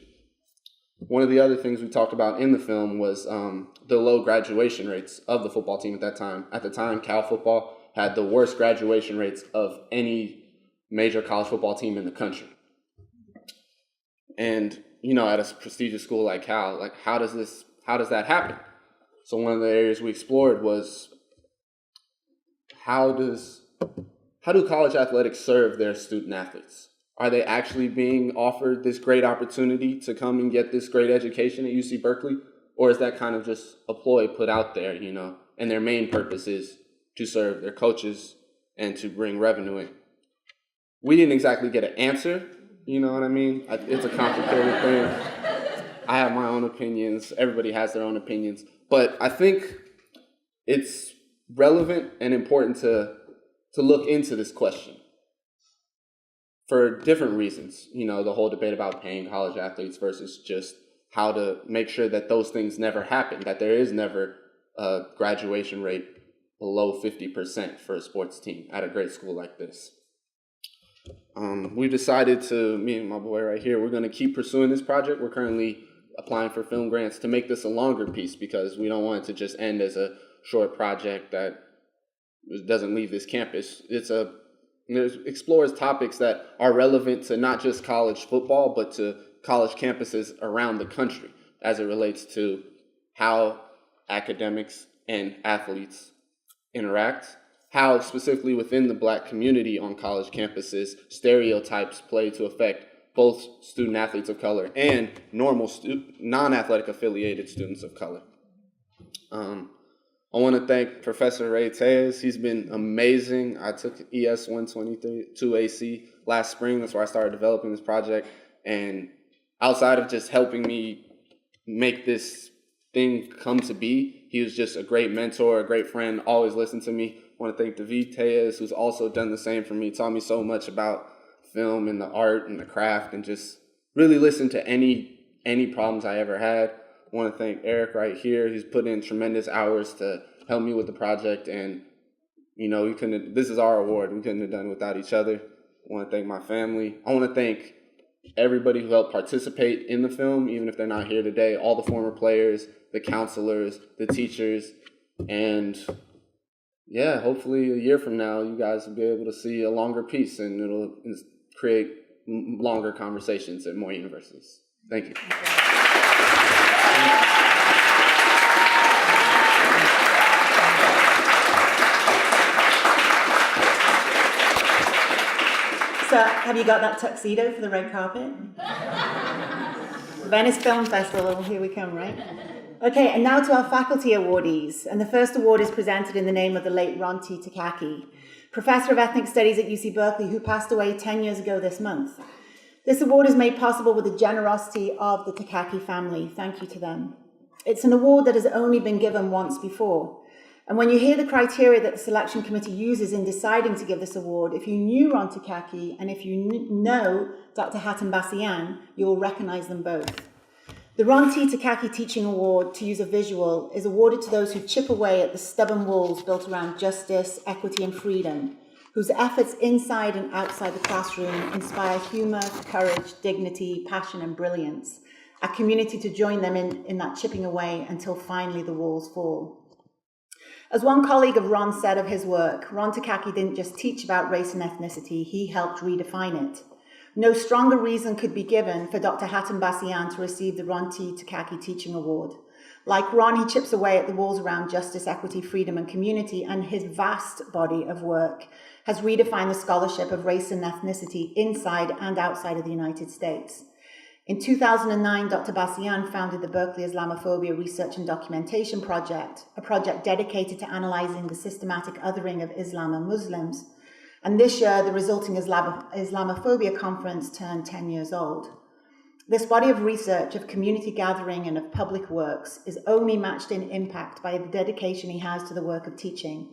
One of the other things we talked about in the film was the low graduation rates of the football team at that time. At the time, Cal football had the worst graduation rates of any major college football team in the country. And, at a prestigious school like Cal, how does that happen? So one of the areas we explored was how do college athletics serve their student athletes? Are they actually being offered this great opportunity to come and get this great education at UC Berkeley? Or is that kind of just a ploy put out there, and their main purpose is to serve their coaches and to bring revenue in? We didn't exactly get an answer, you know what I mean? It's a complicated thing. I have my own opinions. Everybody has their own opinions. But I think it's relevant and important to look into this question. for different reasons. You know, the whole debate about paying college athletes versus just how to make sure that those things never happen, that there is never a graduation rate below 50% for a sports team at a great school like this. We decided to, me and my boy right here, we're going to keep pursuing this project. We're currently applying for film grants to make this a longer piece because we don't want it to just end as a short project that doesn't leave this campus. It explores topics that are relevant to not just college football, but to college campuses around the country as it relates to how academics and athletes interact, how specifically within the Black community on college campuses, stereotypes play to affect both student athletes of color and normal non-athletic affiliated students of color. I want to thank Professor Ray Tejas. He's been amazing. I took ES 122 AC last spring. That's where I started developing this project. And outside of just helping me make this thing come to be, he was just a great mentor, a great friend, always listened to me. I want to thank David Tejas, who's also done the same for me, taught me so much about film and the art and the craft, and just really listened to any problems I ever had. I want to thank Eric right here. He's put in tremendous hours to help me with the project, and you know, this is our award. We couldn't have done it without each other. I want to thank my family. I want to thank everybody who helped participate in the film, even if they're not here today, all the former players, the counselors, the teachers, and yeah, hopefully a year from now, you guys will be able to see a longer piece and it'll create longer conversations at more universities. Thank you. So, have you got that tuxedo for the red carpet? Venice Film Festival, here we come, right? Okay, and now to our faculty awardees. And the first award is presented in the name of the late Ron T. Takaki, professor of ethnic studies at UC Berkeley, who passed away 10 years ago this month. This award is made possible with the generosity of the Takaki family. Thank you to them. It's an award that has only been given once before. And when you hear the criteria that the selection committee uses in deciding to give this award, if you knew Ron Takaki and if you know Dr. Hatem Bassian, you will recognize them both. The Ron T. Takaki Teaching Award, to use a visual, is awarded to those who chip away at the stubborn walls built around justice, equity, and freedom, whose efforts inside and outside the classroom inspire humor, courage, dignity, passion, and brilliance, a community to join them in that chipping away until finally the walls fall. As one colleague of Ron said of his work, Ron Takaki didn't just teach about race and ethnicity, he helped redefine it. No stronger reason could be given for Dr. Hatem Bassian to receive the Ron T. Takaki Teaching Award. Like Ron, he chips away at the walls around justice, equity, freedom, and community, and his vast body of work has redefined the scholarship of race and ethnicity inside and outside of the United States. In 2009, Dr. Bassian founded the Berkeley Islamophobia Research and Documentation Project, a project dedicated to analyzing the systematic othering of Islam and Muslims. And this year, the resulting Islamophobia conference turned 10 years old. This body of research, of community gathering, and of public works is only matched in impact by the dedication he has to the work of teaching.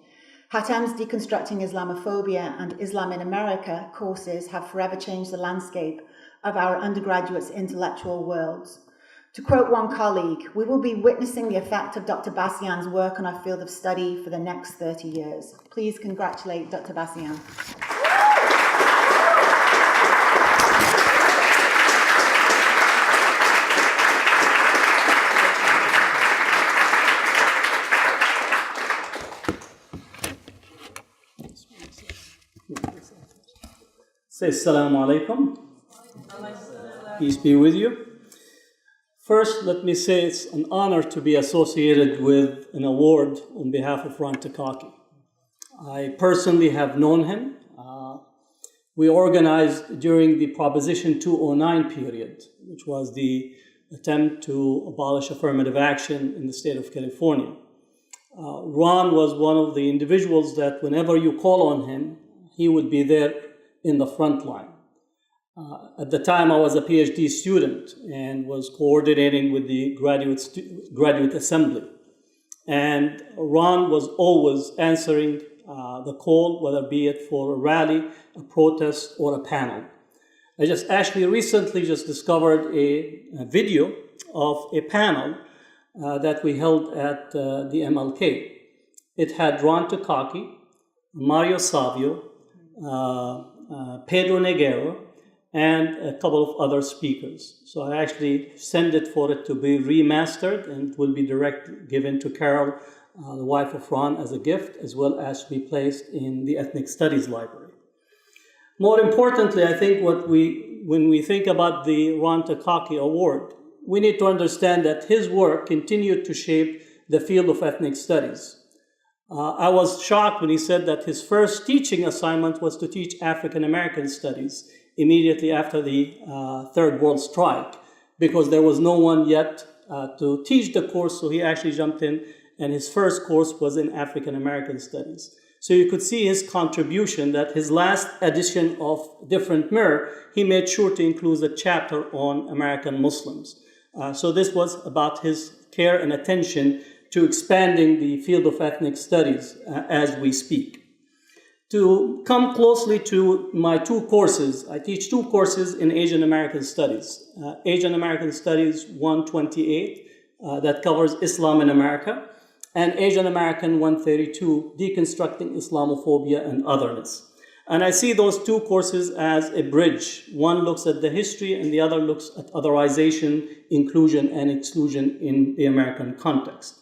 Hatem's Deconstructing Islamophobia and Islam in America courses have forever changed the landscape of our undergraduates' intellectual worlds. To quote one colleague, we will be witnessing the effect of Dr. Bassian's work on our field of study for the next 30 years. Please congratulate Dr. Bassian. Say assalamu alaikum. Peace be with you. First, let me say it's an honor to be associated with an award on behalf of Ron Takaki. I personally have known him. We organized during the Proposition 209 period, which was the attempt to abolish affirmative action in the state of California. Ron was one of the individuals that whenever you call on him, he would be there in the front line. At the time, I was a PhD student and was coordinating with the graduate assembly. And Ron was always answering the call, whether be it for a rally, a protest, or a panel. I just actually recently just discovered a video of a panel that we held at the MLK. It had Ron Takaki, Mario Savio, Pedro Negero, and a couple of other speakers. So I actually sent it for it to be remastered and will be given to Carol, the wife of Ron, as a gift, as well as to be placed in the Ethnic Studies Library. More importantly, I think when we think about the Ron Takaki Award, we need to understand that his work continued to shape the field of ethnic studies. I was shocked when he said that his first teaching assignment was to teach African American studies immediately after the Third World Strike, because there was no one yet to teach the course, so he actually jumped in, and his first course was in African American studies. So you could see his contribution, that his last edition of Different Mirror, he made sure to include a chapter on American Muslims. So this was about his care and attention to expanding the field of ethnic studies as we speak. To come closely to my two courses, I teach two courses in Asian American Studies. Asian American Studies 128, that covers Islam in America, and Asian American 132, Deconstructing Islamophobia and Otherness. And I see those two courses as a bridge. One looks at the history and the other looks at otherization, inclusion, and exclusion in the American context.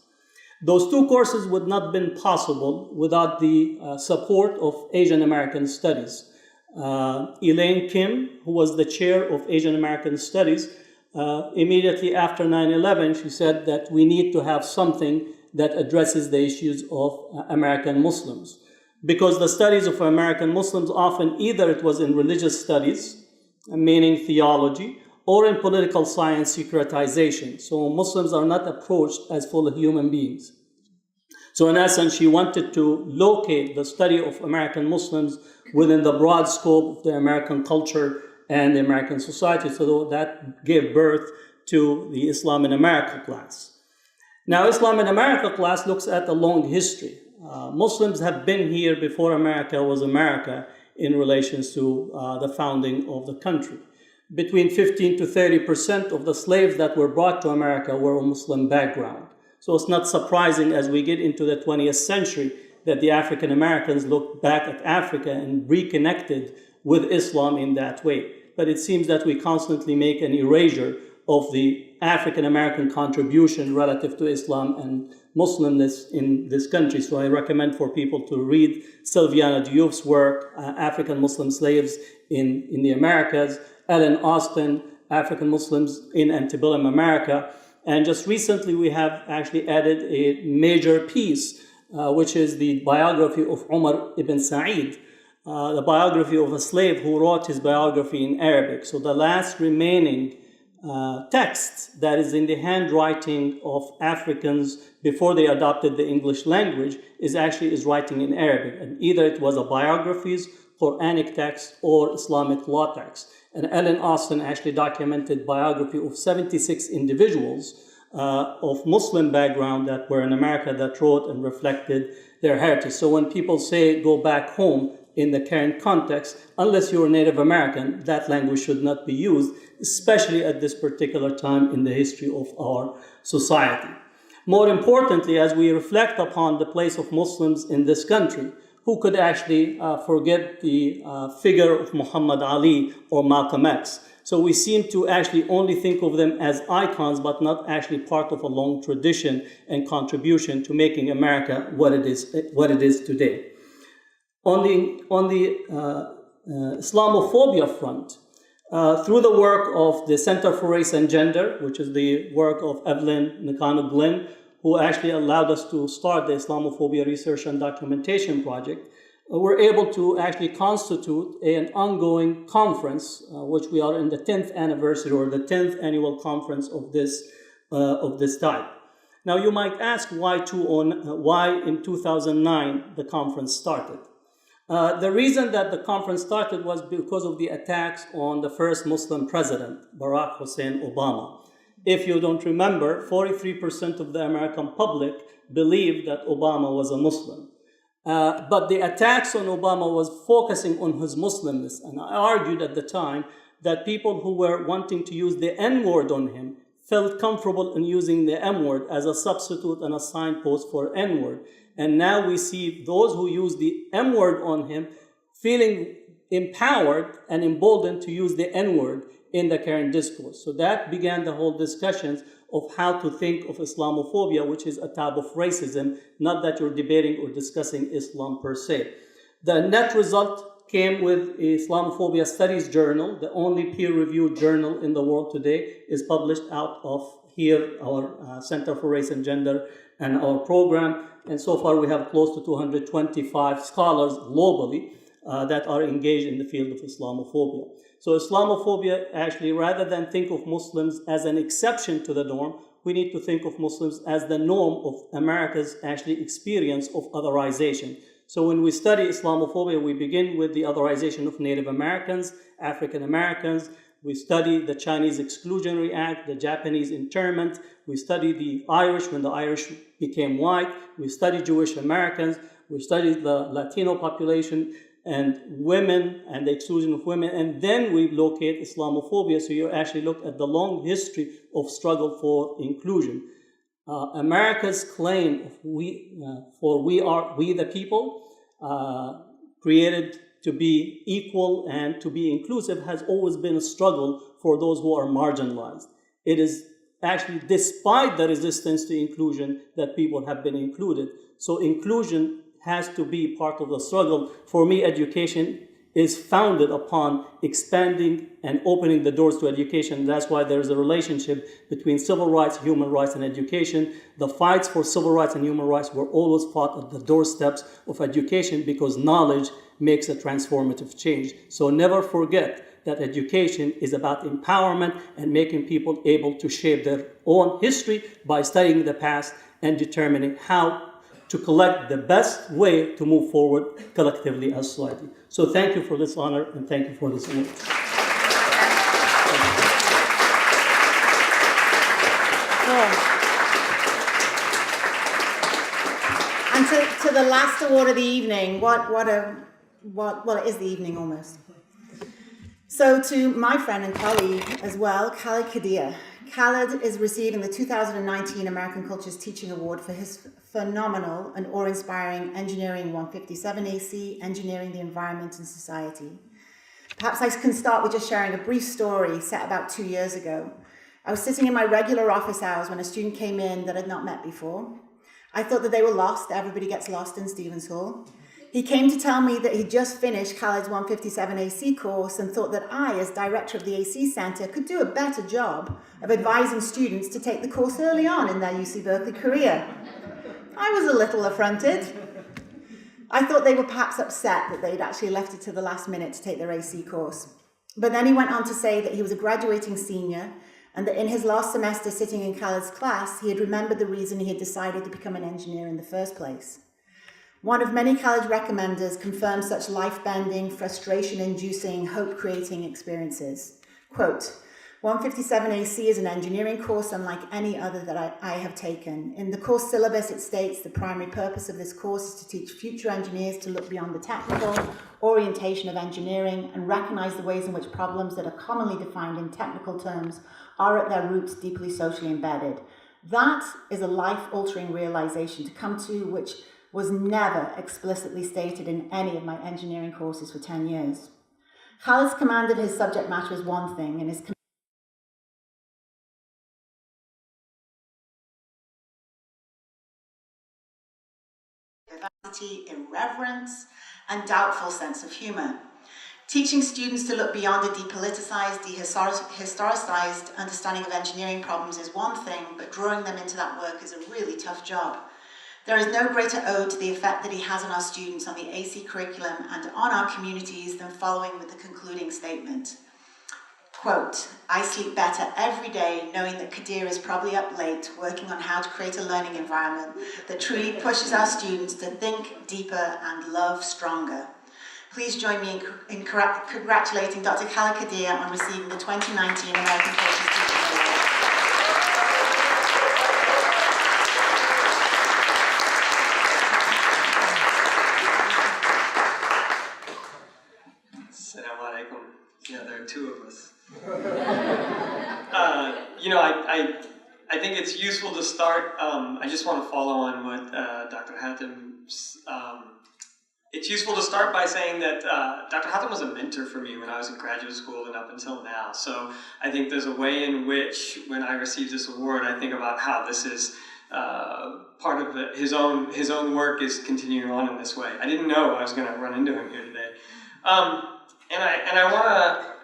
Those two courses would not have been possible without the support of Asian American Studies. Elaine Kim, who was the chair of Asian American Studies, immediately after 9/11, she said that we need to have something that addresses the issues of American Muslims. Because the studies of American Muslims often either it was in religious studies, meaning theology, or in political science securitization. So Muslims are not approached as full human beings. So in essence, she wanted to locate the study of American Muslims within the broad scope of the American culture and the American society. So that gave birth to the Islam in America class. Now, Islam in America class looks at a long history. Muslims have been here before America was America in relation to the founding of the country. Between 15 to 30% of the slaves that were brought to America were of Muslim background. So it's not surprising as we get into the 20th century that the African Americans looked back at Africa and reconnected with Islam in that way. But it seems that we constantly make an erasure of the African American contribution relative to Islam and Muslimness in this country. So I recommend for people to read Sylviana Diouf's work, African Muslim Slaves in the Americas, Ellen Austin, African Muslims in Antebellum America. And just recently we have actually added a major piece, which is the biography of Umar ibn Sa'id, the biography of a slave who wrote his biography in Arabic. So the last remaining text that is in the handwriting of Africans before they adopted the English language is writing in Arabic. And either it was a biographies, Quranic text, or Islamic law text. And Ellen Austin actually documented biography of 76 individuals of Muslim background that were in America that wrote and reflected their heritage. So when people say go back home in the current context, unless you're Native American, that language should not be used, especially at this particular time in the history of our society. More importantly, as we reflect upon the place of Muslims in this country, who could actually forget the figure of Muhammad Ali or Malcolm X? So we seem to actually only think of them as icons, but not actually part of a long tradition and contribution to making America what it is today. On the Islamophobia front, through the work of the Center for Race and Gender, which is the work of Evelyn Nakano-Glenn, who actually allowed us to start the Islamophobia Research and Documentation Project, we're able to actually constitute an ongoing conference, which we are in the 10th anniversary or the 10th annual conference of this type. Now you might ask why in 2009 the conference started. The reason that the conference started was because of the attacks on the first Muslim president, Barack Hussein Obama. If you don't remember, 43% of the American public believed that Obama was a Muslim. But the attacks on Obama was focusing on his Muslimness. And I argued at the time that people who were wanting to use the N-word on him felt comfortable in using the M-word as a substitute and a signpost for N-word. And now we see those who use the M-word on him feeling empowered and emboldened to use the N-word in the current discourse. So that began the whole discussions of how to think of Islamophobia, which is a type of racism, not that you're debating or discussing Islam per se. The net result came with Islamophobia Studies Journal, the only peer-reviewed journal in the world today, is published out of here, our Center for Race and Gender and our program. And so far we have close to 225 scholars globally that are engaged in the field of Islamophobia. So Islamophobia, actually, rather than think of Muslims as an exception to the norm, we need to think of Muslims as the norm of America's actually experience of otherization. So when we study Islamophobia, we begin with the otherization of Native Americans, African Americans. We study the Chinese Exclusionary Act, the Japanese internment. We study the Irish when the Irish became white. We study Jewish Americans. We study the Latino population and women and the exclusion of women. And then we locate Islamophobia. So you actually look at the long history of struggle for inclusion. America's claim of we the people, created to be equal and to be inclusive, has always been a struggle for those who are marginalized. It is actually despite the resistance to inclusion that people have been included. So inclusion has to be part of the struggle. For me, education is founded upon expanding and opening the doors to education. That's why there's a relationship between civil rights, human rights, and education. The fights for civil rights and human rights were always fought at the doorsteps of education because knowledge makes a transformative change. So never forget that education is about empowerment and making people able to shape their own history by studying the past and determining how to collect the best way to move forward collectively as society. So thank you for this honor and thank you for this award. And to the last award of the evening, well, it is the evening almost. So to my friend and colleague as well, Khaled Kadir. Khaled is receiving the 2019 American Cultures Teaching Award for his phenomenal and awe-inspiring Engineering 157 AC, Engineering the Environment and Society. Perhaps I can start with just sharing a brief story set about 2 years ago. I was sitting in my regular office hours when a student came in that I'd not met before. I thought that they were lost. Everybody gets lost in Stevens Hall. He came to tell me that he'd just finished Khaled's 157 AC course and thought that I, as director of the AC Center, could do a better job of advising students to take the course early on in their UC Berkeley career. I was a little affronted. I thought they were perhaps upset that they'd actually left it to the last minute to take their AC course. But then he went on to say that he was a graduating senior and that in his last semester sitting in Khaled's class, he had remembered the reason he had decided to become an engineer in the first place. One of many college recommenders confirmed such life-bending, frustration-inducing, hope-creating experiences. Quote, 157 AC is an engineering course unlike any other that I have taken. In the course syllabus, it states the primary purpose of this course is to teach future engineers to look beyond the technical orientation of engineering and recognize the ways in which problems that are commonly defined in technical terms are at their roots deeply socially embedded. That is a life-altering realization to come to, which was never explicitly stated in any of my engineering courses for 10 years. Khaled's command of his subject matter is one thing, and his vivacity, irreverence, and doubtful sense of humor. Teaching students to look beyond a depoliticized, dehistoricized understanding of engineering problems is one thing, but drawing them into that work is a really tough job. There is no greater ode to the effect that he has on our students, on the AC curriculum, and on our communities than following with the concluding statement. Quote, I sleep better every day knowing that Kadir is probably up late working on how to create a learning environment that truly pushes our students to think deeper and love stronger. Please join me in congratulating Dr. Khaled Kadir on receiving the 2019 American Cultures Teaching Award. Assalamu alaikum. Yeah, there are two of us. think it's useful to start. I just want to follow on what Dr. Hatham's. It's useful to start by saying that Dr. Hatham was a mentor for me when I was in graduate school and up until now. So I think there's a way in which, when I received this award, I think about how this is part of his own work is continuing on in this way. I didn't know I was going to run into him here today.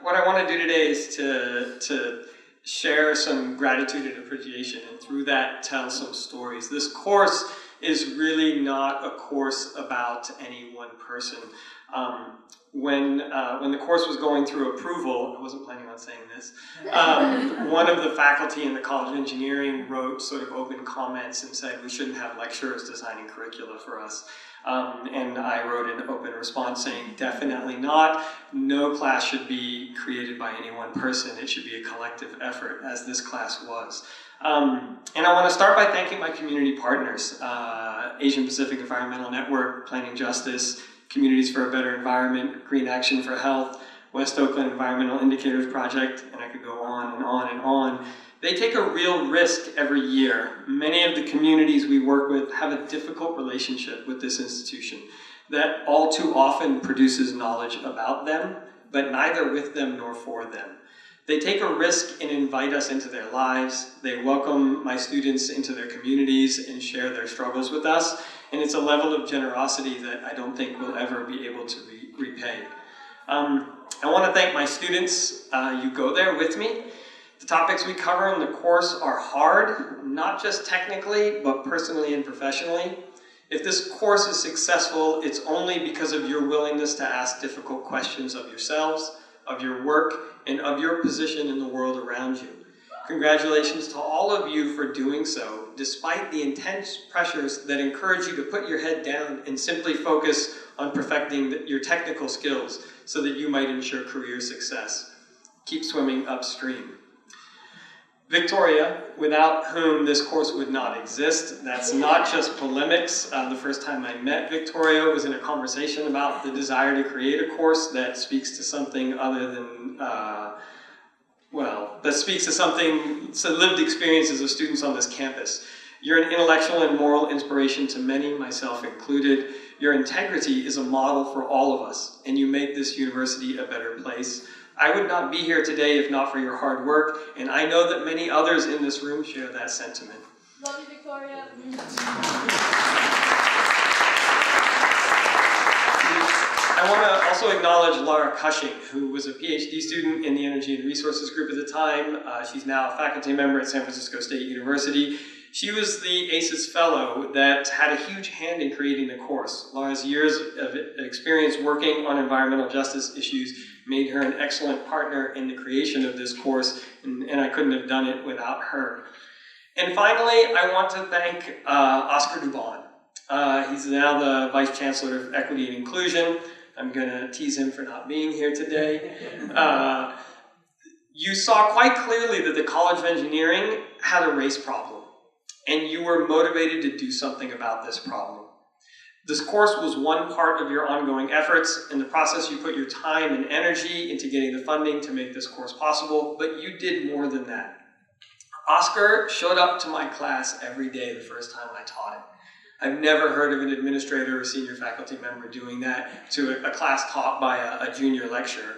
What I want to do today is to share some gratitude and appreciation, and through that tell some stories. This course is really not a course about any one person. When the course was going through approval, I wasn't planning on saying this, one of the faculty in the College of Engineering wrote sort of open comments and said we shouldn't have lecturers designing curricula for us. And I wrote an open response saying definitely not. No class should be created by any one person. It should be a collective effort, as this class was. And I want to start by thanking my community partners, Asian Pacific Environmental Network, Planning Justice, Communities for a Better Environment, Green Action for Health, West Oakland Environmental Indicators Project, and I could go on and on and on. They take a real risk every year. Many of the communities we work with have a difficult relationship with this institution that all too often produces knowledge about them, but neither with them nor for them. They take a risk and invite us into their lives. They welcome my students into their communities and share their struggles with us. And it's a level of generosity that I don't think we'll ever be able to repay. I want to thank my students. You go there with me. The topics we cover in the course are hard, not just technically, but personally and professionally. If this course is successful, it's only because of your willingness to ask difficult questions of yourselves, of your work, and of your position in the world around you. Congratulations to all of you for doing so, despite the intense pressures that encourage you to put your head down and simply focus on perfecting your technical skills so that you might ensure career success. Keep swimming upstream. Victoria, without whom this course would not exist. That's not just polemics. The first time I met Victoria was in a conversation about the desire to create a course that speaks to something other than, that speaks to something, so lived experiences of students on this campus. You're an intellectual and moral inspiration to many, myself included. Your integrity is a model for all of us, and you make this university a better place. I would not be here today if not for your hard work, and I know that many others in this room share that sentiment. Love you, Victoria. I want to also acknowledge Laura Cushing, who was a PhD student in the Energy and Resources group at the time. She's now a faculty member at San Francisco State University. She was the ACES Fellow that had a huge hand in creating the course. Laura's years of experience working on environmental justice issues made her an excellent partner in the creation of this course, and I couldn't have done it without her. And finally, I want to thank Oscar Dubon. He's now the Vice Chancellor of Equity and Inclusion. I'm going to tease him for not being here today. You saw quite clearly that the College of Engineering had a race problem, and you were motivated to do something about this problem. This course was one part of your ongoing efforts. In the process, you put your time and energy into getting the funding to make this course possible, but you did more than that. Oscar showed up to my class every day the first time I taught it. I've never heard of an administrator or senior faculty member doing that to a class taught by a junior lecturer.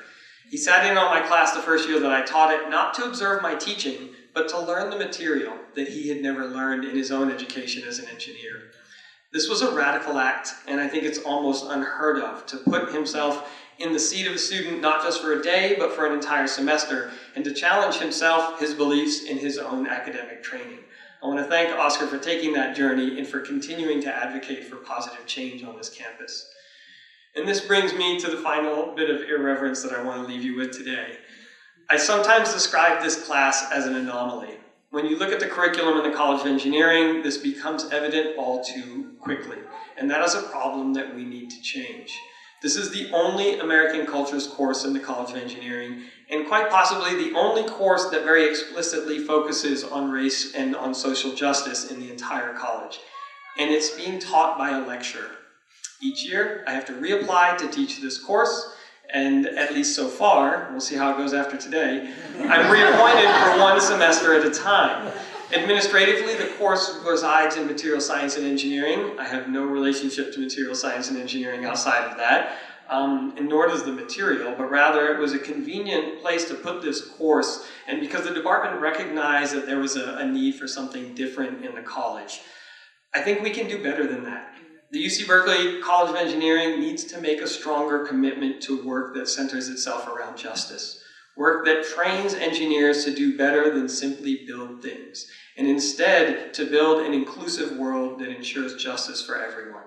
He sat in on my class the first year that I taught it, not to observe my teaching, but to learn the material that he had never learned in his own education as an engineer. This was a radical act, and I think it's almost unheard of to put himself in the seat of a student, not just for a day, but for an entire semester, and to challenge himself, his beliefs, in his own academic training. I want to thank Oscar for taking that journey and for continuing to advocate for positive change on this campus. And this brings me to the final bit of irreverence that I want to leave you with today. I sometimes describe this class as an anomaly. When you look at the curriculum in the College of Engineering, this becomes evident all too quickly, and that is a problem that we need to change. This is the only American Cultures course in the College of Engineering, and quite possibly the only course that very explicitly focuses on race and on social justice in the entire college. And it's being taught by a lecturer. Each year, I have to reapply to teach this course, and at least so far, we'll see how it goes after today, I'm reappointed for one semester at a time. Administratively, the course resides in material science and engineering. I have no relationship to material science and engineering outside of that, and nor does the material, but rather it was a convenient place to put this course, and because the department recognized that there was a need for something different in the college. I think we can do better than that. The UC Berkeley College of Engineering needs to make a stronger commitment to work that centers itself around justice. Work that trains engineers to do better than simply build things, and instead to build an inclusive world that ensures justice for everyone.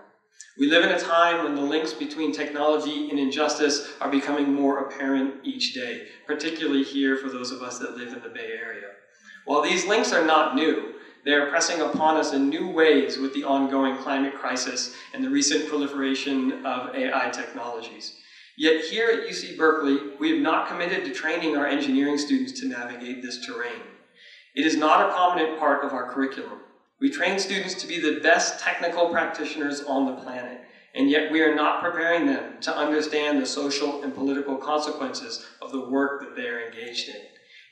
We live in a time when the links between technology and injustice are becoming more apparent each day, particularly here for those of us that live in the Bay Area. While these links are not new, they are pressing upon us in new ways with the ongoing climate crisis and the recent proliferation of AI technologies. Yet here at UC Berkeley, we have not committed to training our engineering students to navigate this terrain. It is not a prominent part of our curriculum. We train students to be the best technical practitioners on the planet, and yet we are not preparing them to understand the social and political consequences of the work that they are engaged in.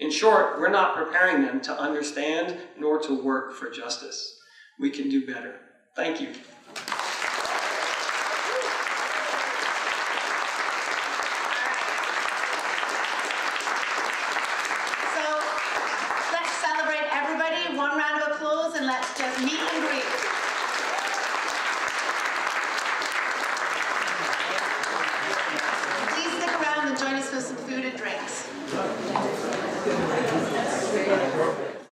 In short, we're not preparing them to understand nor to work for justice. We can do better. Thank you. So let's celebrate everybody. One round of applause and let's just meet and